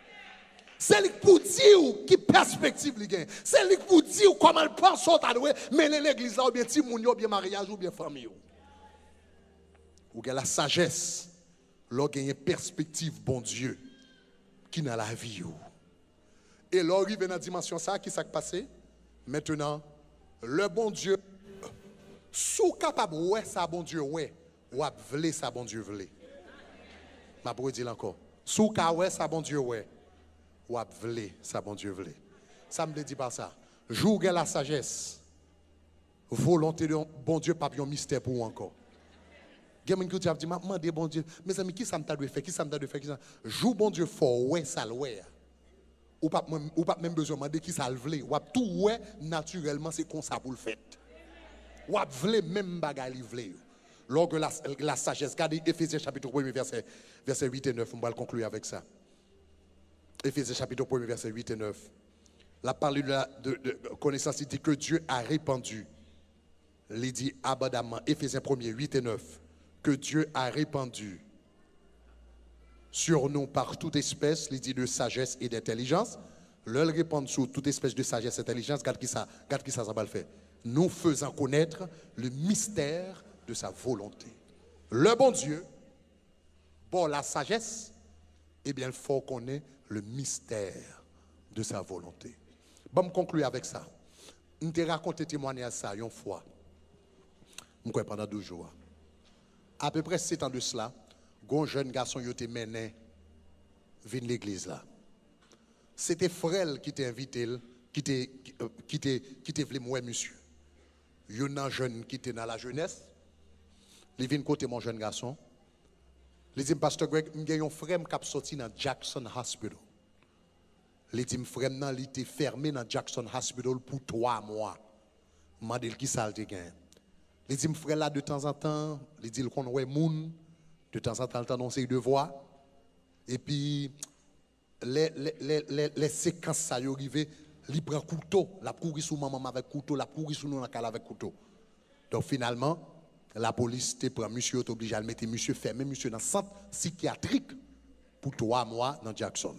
C'est lui pour dire qui perspective il gagne. C'est lui pour dire comment il pense au tadoué, mais l'église là ou bien timoun ou bien mariage ou bien famille. Ou bien la sagesse, l'on gagne perspective bon Dieu qui dans la vie. Et l'on arrive dans la dimension ça qui s'est passé. Maintenant le bon Dieu, sous capable ouais ça bon Dieu ouais, ou a vle ça bon Dieu vle. Ma pour dire encore, sous ka ouais ça bon Dieu ouais, ou a vle ça bon Dieu vle. Ça me dit pas ça. Joue la sagesse. Volonté de bon Dieu pas un mystère pour encore. Quelqu'un qui dit m'a demandé bon Dieu, mes amis qui ça me t'a dû faire, qui ça me t'a dû faire, qui ça joue bon Dieu fort ouais ça ouais. Ou pas même besoin de demander qui ça le veut. Ou tout ouais naturellement c'est comme ça pour le faire. Ou veut même bagarre li veut. Lors que la sagesse, regardez Éphésiens chapitre 1 verset 8 et 9, on va le conclure avec ça. Éphésiens chapitre 1 verset 8 et 9. La parole de connaissance, il dit que Dieu a répandu. Il dit abondamment, Éphésiens 1 8 et 9, que Dieu a répandu sur nous par toute espèce, il dit de sagesse et d'intelligence. Le répandre sur toute espèce de sagesse et d'intelligence, regarde qui ça va le faire. Nous faisons connaître le mystère de sa volonté. Le bon Dieu, bon la sagesse, eh bien il faut qu'on ait le mystère de sa volonté. Bon, je conclue avec ça. Je te raconte témoignage ça une fois. Je crois pendant 12 jours. À peu près 7 ans de cela, un jeune garçon qui était mené vers l'église là. C'était frère qui t'a invité, qui t'a voulu moi monsieur. Il y a un jeune qui était dans la jeunesse. Il vient côté mon jeune garçon. Il dit, Pasteur Greg, il y a un frère qui est sorti dans Jackson Hospital. Il dit, frère, il était fermé dans Jackson Hospital pour 3 mois. Je me demande qui ça a été. Il dit, frère, là, de temps en temps, il dit qu'on voit moun, de temps en temps, il annonce de voix. Et puis, les séquences, ça y est arrivé, il prend couteau, la courir sous maman avec couteau, la courir sous nous avec couteau. Donc finalement, la police te prend monsieur, est obligé à le mettre monsieur fermé, monsieur dans le centre psychiatrique pour 3 mois dans Jackson.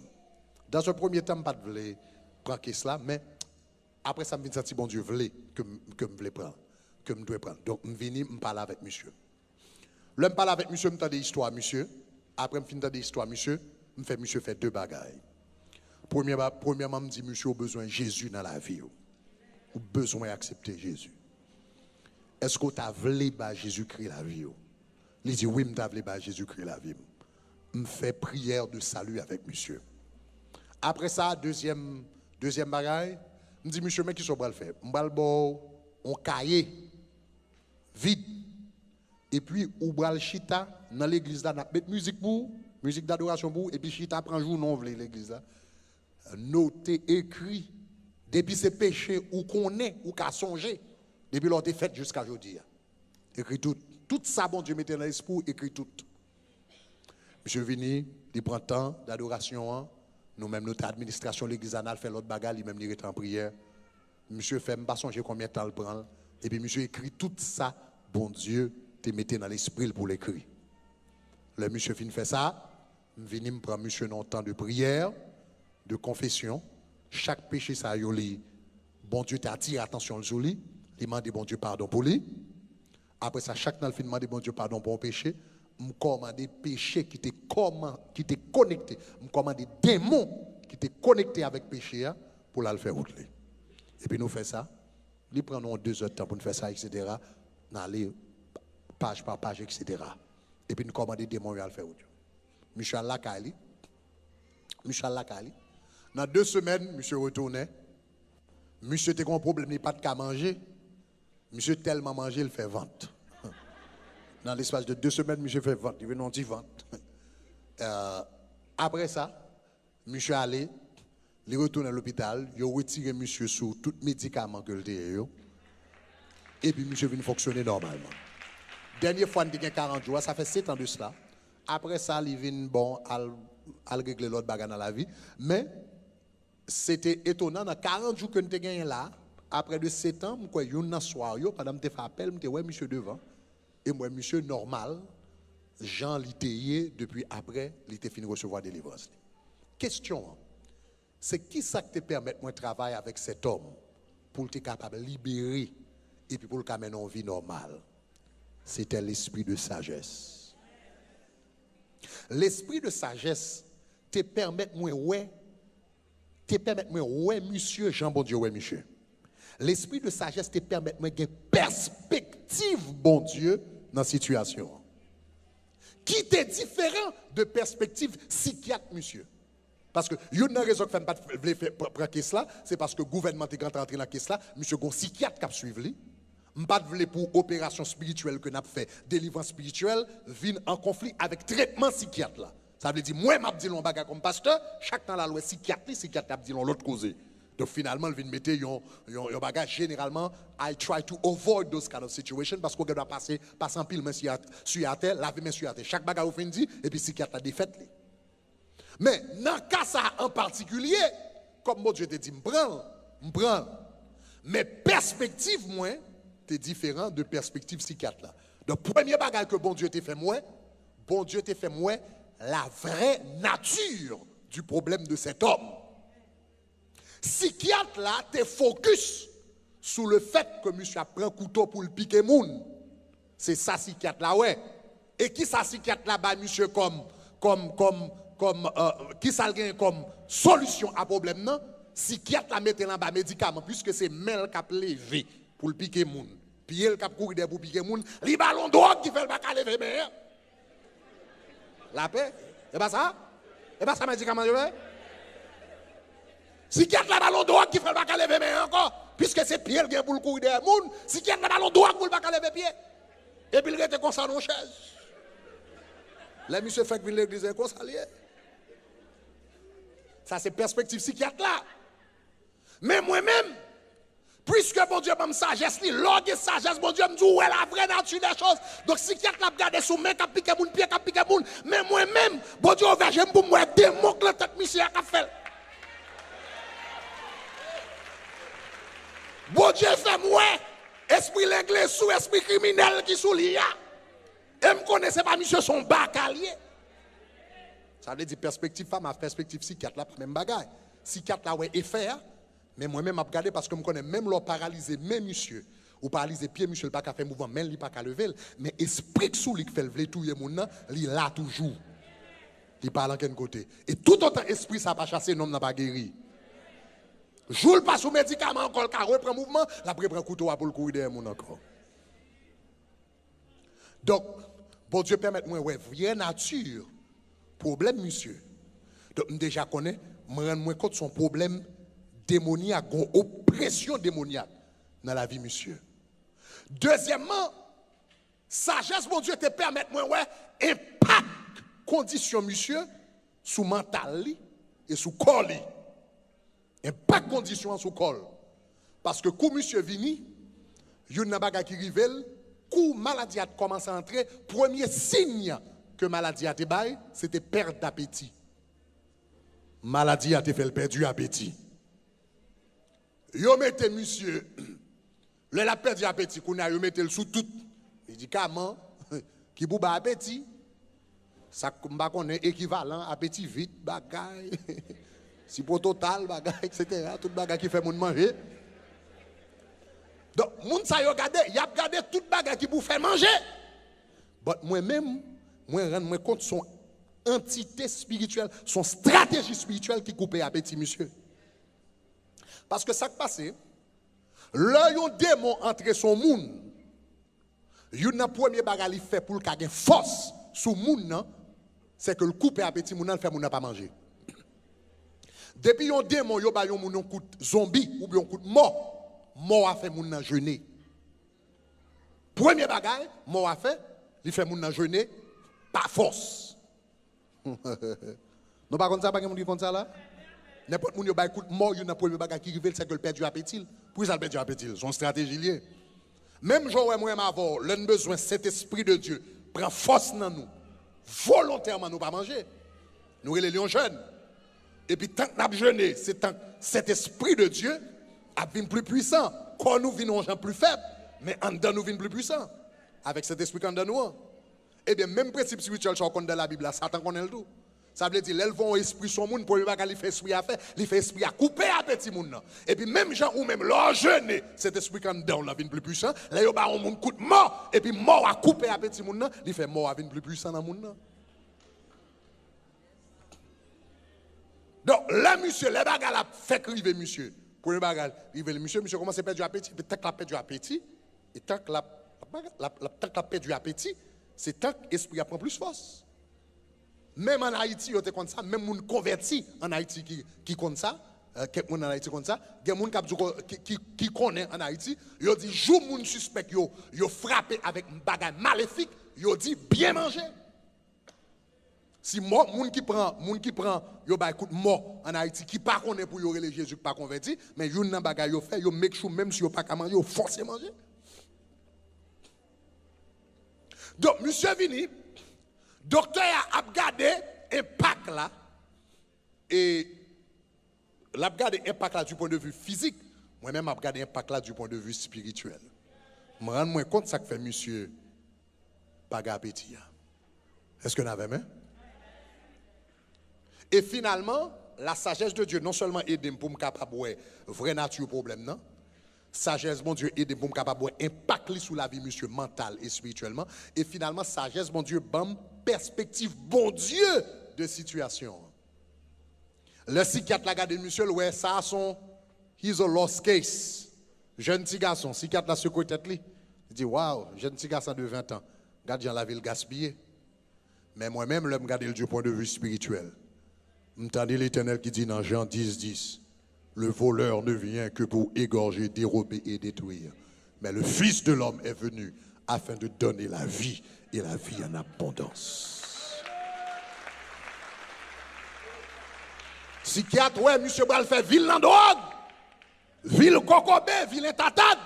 Dans un premier temps, je ne voulais pas prendre cela, mais après ça, je me senti bon Dieu voulait que je voulais prendre, que je dois prendre. Donc je viens, je parle avec monsieur. Là, je parle avec monsieur, je me des histoires, monsieur. Après, je finis des histoires, monsieur. Je fais monsieur faire 2 bagailles. Premièrement, je dis monsieur a besoin de Jésus dans la vie. Ou besoin d'accepter Jésus. Est-ce que tu as voulu Jésus-Christ la vie? Il dit oui, je voulu Jésus-Christ la vie. Je fais prière de salut avec monsieur. Après ça, deuxième bagaille, je dis monsieur, mais qui sont le faire? Je vais un cahier vide. Et puis, ou bral chita dans l'église là, mettre musique pour, musique d'adoration pour, et puis chita prend jour non l'église là. Noter, écrit, depuis ces péchés ou qu'on est, ou qu'à songer, depuis l'autre fait jusqu'à aujourd'hui. Écrit tout. Tout ça, bon Dieu, mettez dans l'esprit, écrit tout. Monsieur Vini, il prend temps d'adoration, nous-mêmes, notre administration, l'église anale fait l'autre bagarre, lui-même, il est en prière. Monsieur fait, je ne sais pas songer combien de temps il prend, et puis monsieur écrit tout ça, bon Dieu, te mettez dans l'esprit pour l'écrire. Le monsieur fin fait ça, je viens me prendre monsieur dans le temps de prière, de confession. Chaque péché, ça y est, bon Dieu t'attire attention sur lui, il demande bon Dieu pardon pour lui. Après ça, chaque fois, il demande bon Dieu pardon pour le péché. Je commande des péchés qui étaient connectés. Je commande des démons qui étaient connectés avec le péché pour le faire rouler. Et puis nous faisons ça. Nous prenons 2 heures de temps pour nous faire ça, etc. Nous allons page par page, etc. Et puis nous commandons des démons à le faire rouler. Michel Lakali. Dans 2 semaines, monsieur retournait. Monsieur était un problème, il n'y a pas de qu'à manger. Monsieur tellement mangé, il fait vente. Dans l'espace de 2 semaines, monsieur fait vente. Il veut non dire vente. Après ça, monsieur allé, il retourne à l'hôpital, il a retiré monsieur sur tout médicament que il a. Et puis monsieur vient fonctionner normalement. Dernière fois, il a 40 jours, ça fait 7 ans de cela. Après ça, il vient bon, à régler l'autre bagarre dans la vie. Mais c'était étonnant, dans 40 jours que nous avons gagné là, après de 7 ans, je suis un soir, pendant que je fait appel, je suis ouais, monsieur devant. Et moi, monsieur normal, Jean Litéier, depuis après, il était fini de recevoir des délivrance. Question, c'est qui ça te permet de travailler avec cet homme pour être capable de libérer et puis pour le mener en vie normale? C'était l'esprit de sagesse. L'esprit de sagesse te permet de ouais, monsieur, Jean bon Dieu, ouais, monsieur. L'esprit de sagesse te permet de avoir une perspective, bon Dieu, dans la situation. Qui est différent de perspective psychiatre, monsieur. Parce que, une raison que je ne fais pas prendre cela, c'est parce que le gouvernement est rentré dans la caisse là, monsieur, un psychiatre qui a suivi. Je ne pas pour opération spirituelle que nous avons fait, délivrance spirituelle, vient en conflit avec traitement psychiatre là. Ça veut dire, moi, je dis un bagage comme pasteur, chaque temps la loi psychiatre a dit l'autre cause. Donc finalement, il vient mettre un bagage. Généralement, I try to avoid those kind of situations parce qu'on doit passer en pile main sur la terre, laver main sur la terre. Chaque bagage au fin dit, et puis psychiatre a défaite. Mais dans le cas ça en particulier, comme mon Dieu te dit, je prends. Mais perspective, moi, c'est différent de perspective psychiatre là. Donc premier bagage que bon Dieu t'a fait moi, bon Dieu t'a fait moi la vraie nature du problème de cet homme. Psychiatre là, t'es focus sur le fait que monsieur a pris un couteau pour le piquer moun. C'est ça psychiatre là, ouais. Et qui ça psychiatre là, bah monsieur qui ça gagne comme solution à problème non? Psychiatre là mettre là bas médicament puisque c'est mel qui a levé pour le piquer moun. Puis il cap courir pour piquer moun, li ballon drogue qui fait le bac à lever mais. La paix, c'est pas ça? C'est pas ça médicament je veux? Si y a la ballon drogue qui fait le bac à lever mais encore, puisque c'est pied qui pour le courir derrière monde, si qui a un ballon droit pour le pas lever pied. Et puis il était comme ça dans chaise. Là monsieur fait que l'église est comme ça lié. Ça c'est perspective psychiatre là. Mais moi-même, puisque bon Dieu m'a sagesse, l'orgue sagesse, bon Dieu me dit où est la vraie nature des choses. Donc si quelqu'un a regardé sous main, qui a piqué mon pied, qui a piqué mon, mais moi-même, bon Dieu ouvert, j'aime pour moi démon que la tête monsieur a fait. Bon Dieu fait moi, esprit l'anglais sous esprit criminel qui sous l'IA. Et me connaissez pas monsieur son bacalier. Ça veut dire perspective femme à perspective psychiatre là, même bagaille. Psychiatre là ouais effet. Mais moi-même, je regarde parce que je connais même l'on paralysé, même monsieur, ou paralysé pied, monsieur, il n'a pas fait mouvement, même il n'a pas qu'à lever. Mais esprit sous lui qui fait lever tout le monde, il là toujours. Il parle en quel côté. Et tout autant esprit, ça n'a pas chassé, l'homme n'a pas guéri. Joue pas sous médicament, encore, car reprend mouvement, la prend un couteau pour le courir derrière mon encore. Donc, bon Dieu permet moi, ouais, vraie nature, problème, monsieur. Donc, je déjà connais, je me rends compte de son problème démoniaque, une oppression démoniaque dans la vie, monsieur. Deuxièmement, sagesse, mon Dieu, te permet, moi, ouais, impact, condition, monsieur, sous mental et sous corps. Impact, condition, sous corps. Parce que, quand monsieur vini, il y a une bagarre qui rive, quand maladie a commencé à entrer, premier signe que maladie a été bail, c'était perte d'appétit. Maladie a été fait perdre l'appétit. Yo mette monsieur, le la perdu appétit, qu'on a yo mette le sous tout. Il dit comment qui bouba appétit. Ça m'a connaît équivalent appétit vite bagaille. Si pour total bagaille etc. Tout bagaille qui fait moun manger. Donc moun ça yo regarder, y a regardé tout bagaille qui vous fait manger. But moi-même, moi rendre moi compte son entité spirituelle, son stratégie spirituelle qui coupe appétit monsieur. Parce que ça qui passe, là, yon démon entre son monde. Yon nan premier bagage il fait pour le gagner force sous monde, c'est que le couper appétit moun nan fait moun nan pas manger. Depuis yon démon yon ba yon moun yon coup zombie ou bien yon coup mort, mort a fait moun nan jeûner. Premier bagage, mort a fait, il fait moun nan jeûner par force. Non pas comme ça, pas comme ça là. N'importe qui qui écoute mort, il y a un premier bagage qui arrive, c'est que le perd du appétit. Pour ça, le perd du appétit. Son stratégie liée. Même Joël, moi, m'avons, l'un besoin, cet esprit de Dieu, prend force dans nous. Volontairement, nous pas manger. Nous, les lions jeunes. Et puis, tant que nous avons jeûné, c'est tant que cet esprit de Dieu a vint plus puissant. Quand nous venons gens plus faibles, mais en dedans, nous venons plus puissants. Avec cet esprit en dedans nous. Eh bien, même principe spirituel, je connais dans la Bible, Satan connaît le tout. Ça veut dire, l'elles vont esprit son monde pour lui faire esprit à faire, il fait esprit à couper à petit monde. Et puis même gens ou même leur jeûner, cet esprit quand dedans la vie plus puissant, là yo ba on monde coup de mort et puis mort à couper à petit monde, il fait mort à vie plus puissant dans monde. Donc là monsieur, les bagarres la fait criver monsieur. Pour le bagarre, river monsieur commence à perdre du appétit, puis tant que la perd du appétit et tant que la perd du appétit, c'est tant que l'esprit prend plus force. Même en Haïti, il y a comme ça, même les convertis en Haïti qui compte ça, quelques en Haïti comme ça, il y a des gens qui connaissent en Haïti, ils disent, jour moun suspect, ils frappé avec un bagage maléfique, ils disent bien manger. Si moun qui prend, yo ba écoute mort en Haïti, qui pas connaît pour yo les Jésus qui pas converti, mais yon nan bagage yo fait, yo make sure même si yo pas qu'à manger, yo forcé manger. Donc monsieur vini docteur a regardé impact là et l'a regardé impact là du point de vue physique, moi-même a regardé impact là du point de vue spirituel. Je me rends moins compte ça que fait monsieur pas appétit. Est-ce que vous avez main? Et finalement, la sagesse de Dieu non seulement aide pour me capable de vraie nature problème non. Sagesse, mon Dieu, aide pour me capable de impact sur la vie monsieur mental et spirituellement. Et finalement, sagesse, mon Dieu, bam perspective, bon Dieu, de situation. Le psychiatre l'a regardé, monsieur, ouais, ça son, he's a lost case. Jeune petit garçon, psychiatre l'a secoué tête li. Il dit, waouh, jeune petit garçon de 20 ans, regarde, la ville gaspillée. Mais moi-même, je me regarde du point de vue spirituel. M'entendez l'Éternel qui dit dans Jean 10, 10, Le voleur ne vient que pour égorger, dérober et détruire. Mais le Fils de l'homme est venu afin de donner la vie et la vie en abondance. Psychiatre, ouais, monsieur Bral fait ville en drogue, ville cocobé, ville tatade.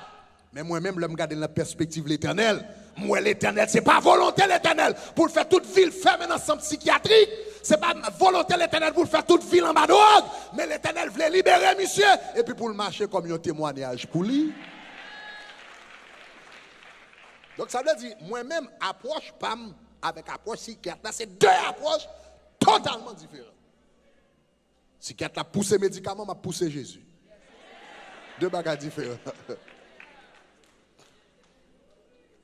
Mais moi-même, je me regarde dans la perspective de l'éternel. Moi, l'éternel, ce n'est pas volonté l'éternel pour faire toute ville fermée dans le centre psychiatrique. Ce n'est pas volonté l'éternel pour faire toute ville en bas drogue. Mais l'éternel voulait libérer monsieur. Et puis pour le marcher comme un témoignage pour lui. Donc ça veut dire, moi-même, approche PAM avec approche psychiatre. C'est deux approches totalement différentes. Psychiatre a poussé médicaments, m'a poussé Jésus. Deux bagages différents.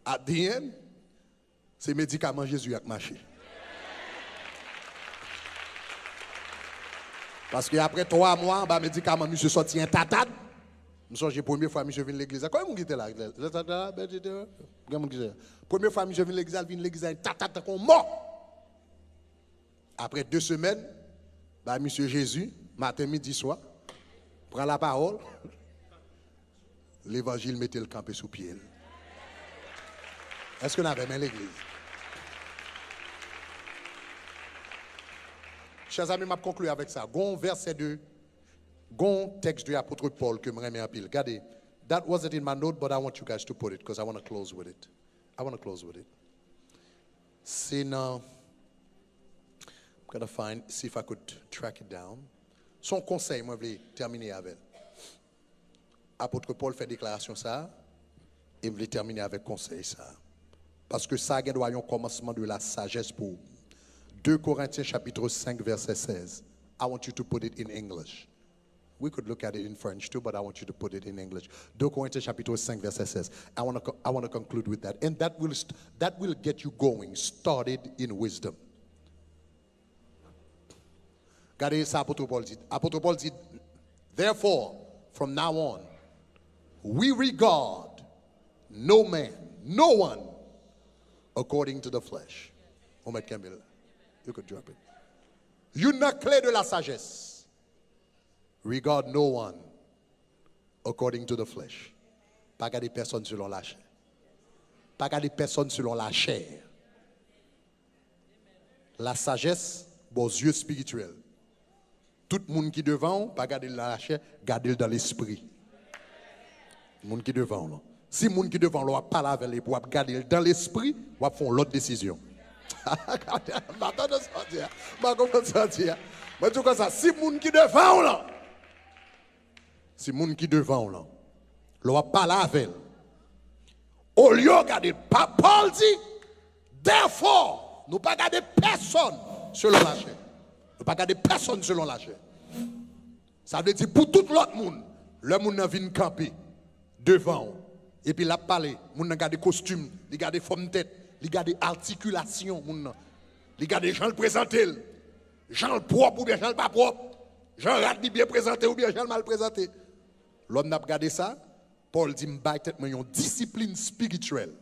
À the end, c'est médicament Jésus qui a marché. Parce qu'après 3 mois, bah, médicament, monsieur sorti un tatade. Je me la première fois, monsieur vient à l'église. Comment vous êtes là? Première fois, monsieur vient à l'église, un tatade qu'on mort. Après 2 semaines, bah, monsieur Jésus, matin, midi, soir, prend la parole. L'évangile mettait le campé sous pied. Est-ce qu'on avait même l'église? Chers amis, je vais conclure avec ça. Gon verset 2, gon texte de l'apôtre Paul que je me en pile. Regardez, that wasn't in my note, but I want you guys to put it because I want to close with it. I want to close with it. C'est now, I'm going to find, see if I could track it down. Son conseil, moi, je vais terminer avec. Apôtre Paul fait déclaration ça, et je vais terminer avec conseil ça. Parce que ça doit avoir un commencement de la sagesse pour 2 Corinthiens chapitre 5 verset 16. I want you to put it in English. We could look at it in French too, but I want you to put it in English. 2 Corinthians chapitre 5 verset 16. I want to conclude with that. And that will get you going, started in wisdom. Regardez ça, apôtre Paul dit. Apôtre Paul dit, therefore, from now on, we regard no man, no one, according to the flesh. Omet Campbell, you could drop it. Une clé de la sagesse. Regard no one according to the flesh. Pas garder personne selon la chair. Pas garder personne selon la chair. La sagesse, vos yeux spirituels. Tout le monde qui devant, pas garder la chair, garder dans l'esprit. Le monde qui devant là. Si le monde qui devant là parle avec les pour garder dans l'esprit, on va faire l'autre décision. Si le monde qui devant là, si le monde qui devant là, on va parler avec elle. Au lieu de garder, Paul dit, therefore, nous ne pas garder personne selon la chair. Nous ne pas garder personne selon la chair. Ça veut dire pour tout l'autre monde, le monde vient camper devant. Et puis, il a parlé, il a gardé costume, il a gardé forme de tête, il a gardé articulation, il a gardé gens le présenter, gens le propre ou bien gens le pas propre, gens le bien présenté ou bien gens le mal présenté. L'homme n'a pas gardé ça. Paul dit, je vais une discipline spirituelle.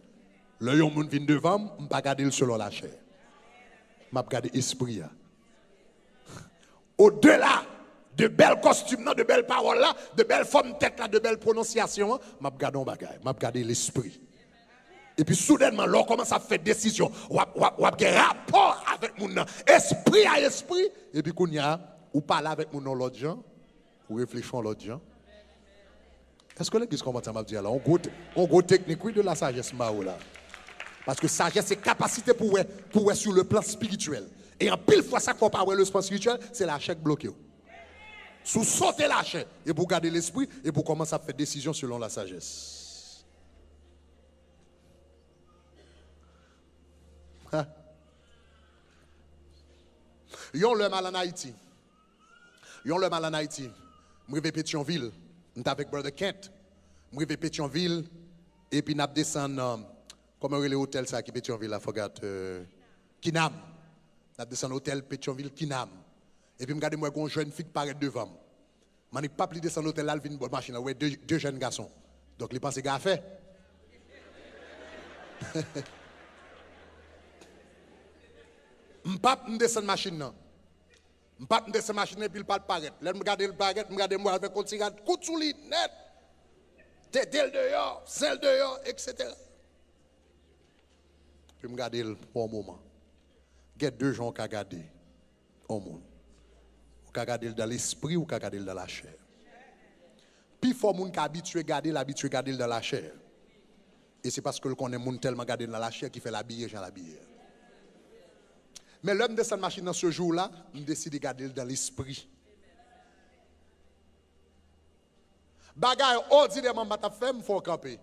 Le yon moun vient devant, je ne vais pas garder selon la chair. Je vais garder l'esprit. Au-delà de belles costumes, de belles paroles, de belles formes de tête, de belles prononciations, je vais garder un bagage, je vais garder l'esprit. Et puis soudainement, l'on commence à faire décision, on va rapport avec mon esprit à esprit, et puis qu'on y a, ou parle avec mon l'autre gens, ou réfléchissons l'autre gens. Est-ce que l'église commence à dire là? On go technique oui, de la sagesse là. Parce que sagesse, c'est capacité pour être sur le plan spirituel. Et en pile fois, ça qu'on parle le plan spirituel, c'est la chair bloquée. Sous sauter la chair, et pour garder l'esprit, et pour commencer à faire décision selon la sagesse. Yon le mal en Haïti. Yon le mal en Haïti. Je vais Pétionville. Je suis avec Brother Kent. Je vais Pétionville. Et puis, je descends. Comment est l'hôtel ça qui Pétionville? I forgot. Kinam. Je descends l'hôtel Pétionville Kinam. Et puis, je regarde moi une jeune fille qui paraît devant. Je n'ai pas plus descendre l'hôtel là, il vient une machine. Ouais, deux jeunes garçons. Donc, il pense que c'est gars fait. Je ne pas descendre la machine. Je ne pas de cette machine et puis il pas de paraître. Là, je regarde le paraître, je regarde moi avec un cigare, coup de soulier, net. Tête dehors, celle dehors, etc. Puis je regarde pour un moment. Il y a deux gens qui regardent au monde. Ou qui regardent dans l'esprit ou qui regardent dans la chair. Puis il faut que les gens habitués à regarder dans la chair. Et c'est parce que le connaît monde tellement regarder dans la chair qui fait l'habiller, j'en l'habiller. Mais l'homme de cette machine dans ce jour-là, il décide de garder dans l'esprit. Bagaille ordinairement m'a fait, il faut camper.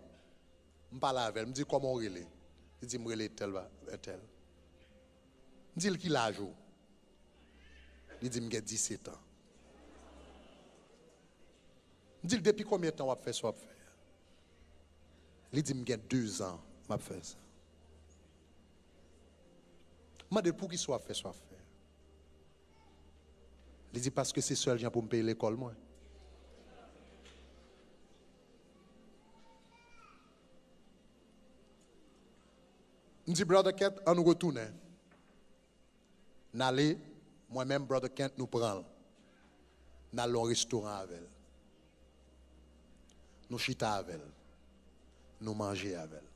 Je parle avec elle, je dis comment on relève. Il dit, je relève tel. Je dis, qu'il a jour. Il dit, j'ai 17 ans. Je dis, depuis combien de temps on a fait ça? Il dit, j'ai 2 ans, je fait ça. Je dis, pour qui soit fait, soit fait. Il dit, parce que c'est seul gens pour me payer l'école, moi. Je dis, Brother Kent, on nous retourne. Nous allons, moi-même, Brother Kent, nous prenons. Nous allons au restaurant avec elle. Nous chita avec elle. Nous manger avec elle.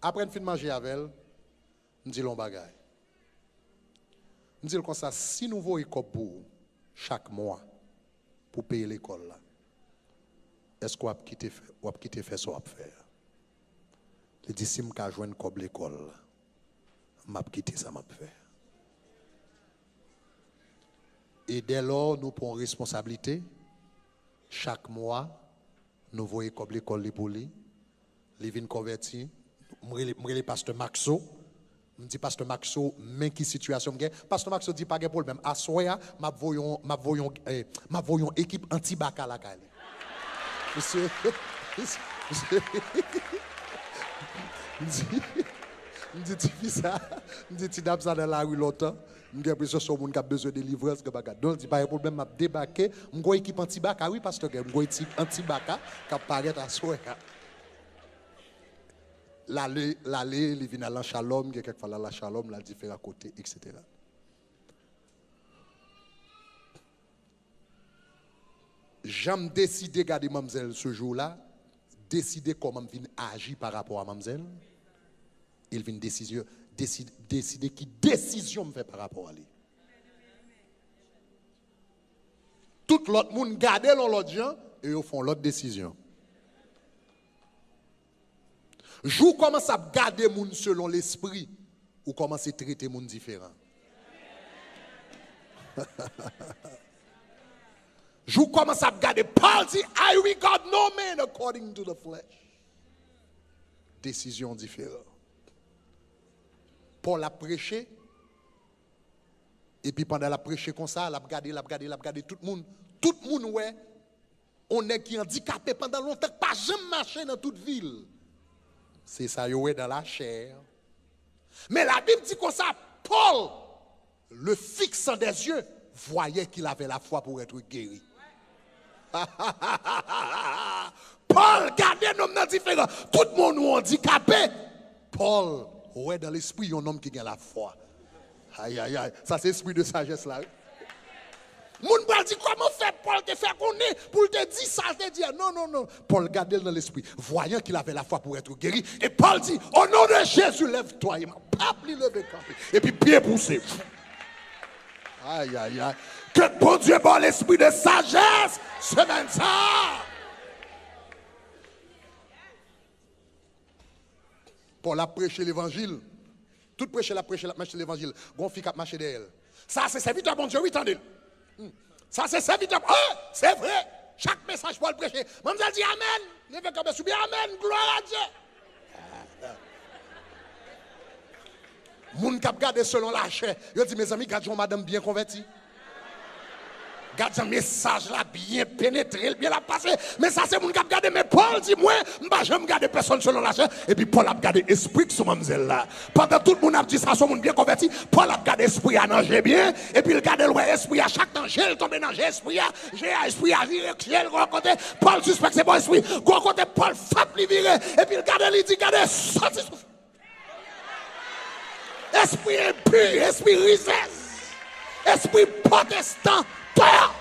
Après, nous finissons de manger avec elle, nous disons l'on bagaille. Nous disons comme ça, si nous voyons comme chaque mois pour payer l'école, est-ce qu'on va quitter faire ce qu'on va faire? Il dit, si je vais joindre comme l'école, je vais quitter ça, je vais faire. Et dès lors, nous prenons responsabilité. Chaque mois, nous voyons comme l'école pour lui. Il vient convertir. Je suis pasteur Maxo. Je dis pasteur Maxo, mais qui situation? Pasteur Maxo dit pas de problème. À soya, m'a voyons équipe anti-baca la caille. Monsieur. Je dis, tu fais ça. Je dis, tu n'as pas dans la rue longtemps. Je dis, après, ce sont les gens qui ont besoin de livrer. Donc, je dis, pas de problème, je débarqué. Je suis équipe anti-baca. Oui, parce que je suis équipe anti-baca qui apparaît à soi. L'aller, il vient à la Shalom, il y a quelquefois la Shalom, la différents côtés, etc. J'aime décider de garder mademoiselle ce jour-là, décider comment je viens agir par rapport à mademoiselle. Il vient décider qui décision me fait par rapport à lui. Tout l'autre monde garde l'autre gens et ils font l'autre décision. Jou commence à garder les gens selon l'esprit ou commence à traiter les gens différents. Jou commence à garder. Paul dit, I regard no man according to the flesh. Décision différente. Paul a prêché. Et puis pendant la prêché comme ça, il a regardé tout le monde. Tout le monde, ouais, on est qui handicapé pendant longtemps, pas jamais marché dans toute ville. C'est ça, il est dans la chair. Mais la Bible dit comme ça, Paul, le fixant des yeux, voyait qu'il avait la foi pour être guéri. Paul, regardez un homme différent. Tout le monde est handicapé. Paul, ouais, dans l'esprit, il y a un homme qui a la foi. Aïe, aïe, aïe. Ça, c'est l'esprit de sagesse là. Moun bral dit comment faire Paul te faire connaître pour te dire ça, te dire non. Paul gardait dans l'esprit, voyant qu'il avait la foi pour être guéri. Et Paul dit, au nom de Jésus, lève-toi. Il m'a pas pris le campé. Et puis pied poussé. Aïe, aïe, aïe. Que bon Dieu bon l'esprit de sagesse, semaine ça. Paul a prêché l'évangile. Tout prêcher l'évangile. Gon fi k'ap marcher derrière. Ça c'est serviteur bon Dieu, oui, attendez. Ça c'est serviteur. Oh, c'est vrai. Chaque message pour le prêcher. Mademoiselle dit amen. Levez comme ça, bien amen. Gloire à Dieu. Moun k'ap gade selon la chair. Yo dit mes amis, gade madame bien convertie. Garde un message là bien pénétré, bien la passé. Mais ça c'est mon qui a regardé. Mais Paul dit moi, je me garde personne selon la chair. Et puis Paul a regardé esprit sur mademoiselle là. Pendant tout le monde a dit ça, son monde bien converti. Paul a regardé esprit à nager bien. Et puis il regarde l'esprit à chaque danger, il tombe dans l'esprit à. J'ai esprit à virer, ciel, côté. Paul suspecte c'est bon esprit. Côté Paul frappe lui virer. Et puis il regarde, il dit, regardez, sorti. Esprit impur, esprit richesse. Esprit protestant, toi.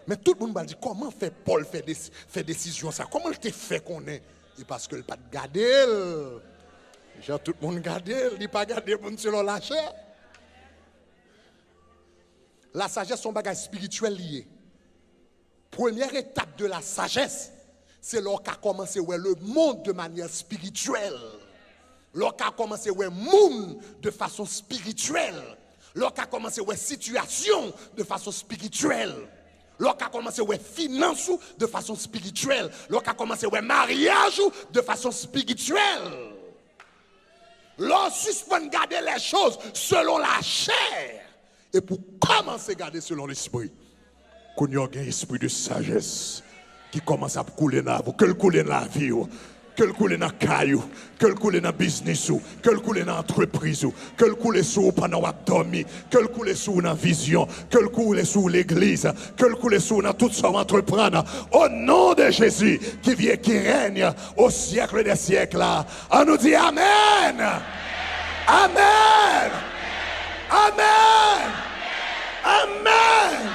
Mais tout le monde m'a dit, comment fait Paul fait décision ça? Comment je t'ai fait qu'on est? Et parce que le pas de garder. Genre tout le monde garder, il pas garder selon la chair. La sagesse sont bagage spirituel lié. Première étape de la sagesse, c'est lorsqu'on a commencé à voir le monde de manière spirituelle. Lorsqu'on a commencé à voir le monde de façon spirituelle. Lorsqu'on a commencé à voir la situation de façon spirituelle. Lorsqu'on a commencé à voir les finances de façon spirituelle. Lorsqu'on a commencé à voir le mariage de façon spirituelle. Lorsqu'on garder les choses selon la chair. Et pour commencer à garder selon l'esprit, qu'on y a un esprit de sagesse qui commence à couler dans vous, que le couler dans la vie, que le couler dans le caillou, que le couler dans le business, que le couler dans l'entreprise, que le couler sur pendant qu'on dormi, que le couler sur dans la vision, que le couler sur l'église, que le couler sur dans tout ce qu'on entreprendre. Au nom de Jésus qui vient, qui règne au siècle des siècles, on nous dit Amen. Amen. Amen. Amen.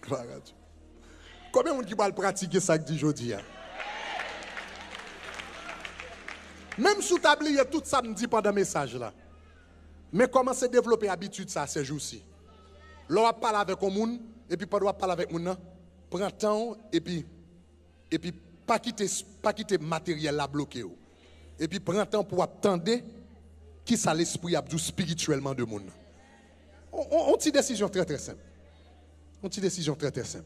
Gloire à Dieu. Combien de gens qui va pratiquer ça que dit aujourd'hui? Même sous tablier, tout ça me dit pendant le message là. Mais comment se développer l'habitude ça ces jours-ci? L'on parle avec un monde, et puis pas parler avec un monde, prends temps, et puis pas quitter matériel là bloqué. Et puis prends temps pour attendre qui ça l'esprit a dit spirituellement de monde. On tire décision très très simple. On tire décision très très simple.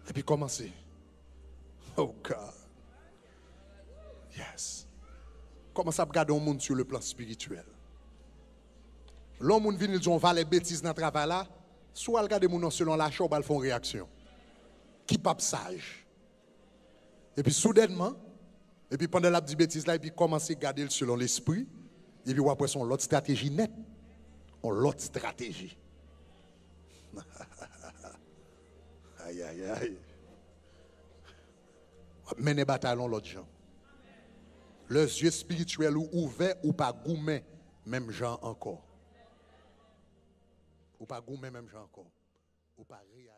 Et puis commencer. Oh God. Yes. Commence à regarder un monde sur le plan spirituel. L'homme vient, ils ont valé bêtises dans le travail là. Soit regarder mon nom selon la chambre, ils font réaction. Qui pas sage. Et puis soudainement, et puis pendant la petite bêtise là, et puis commencer à garder selon l'esprit. Et puis après, on l'autre stratégie nette. On l'autre stratégie. Aïe, aïe, aïe. Mener bataille dans l'autre gens. Leurs yeux spirituels ou ouverts ou pas gourmets, même gens encore. Ou pas gourmets, même gens encore. Ou pas réagir.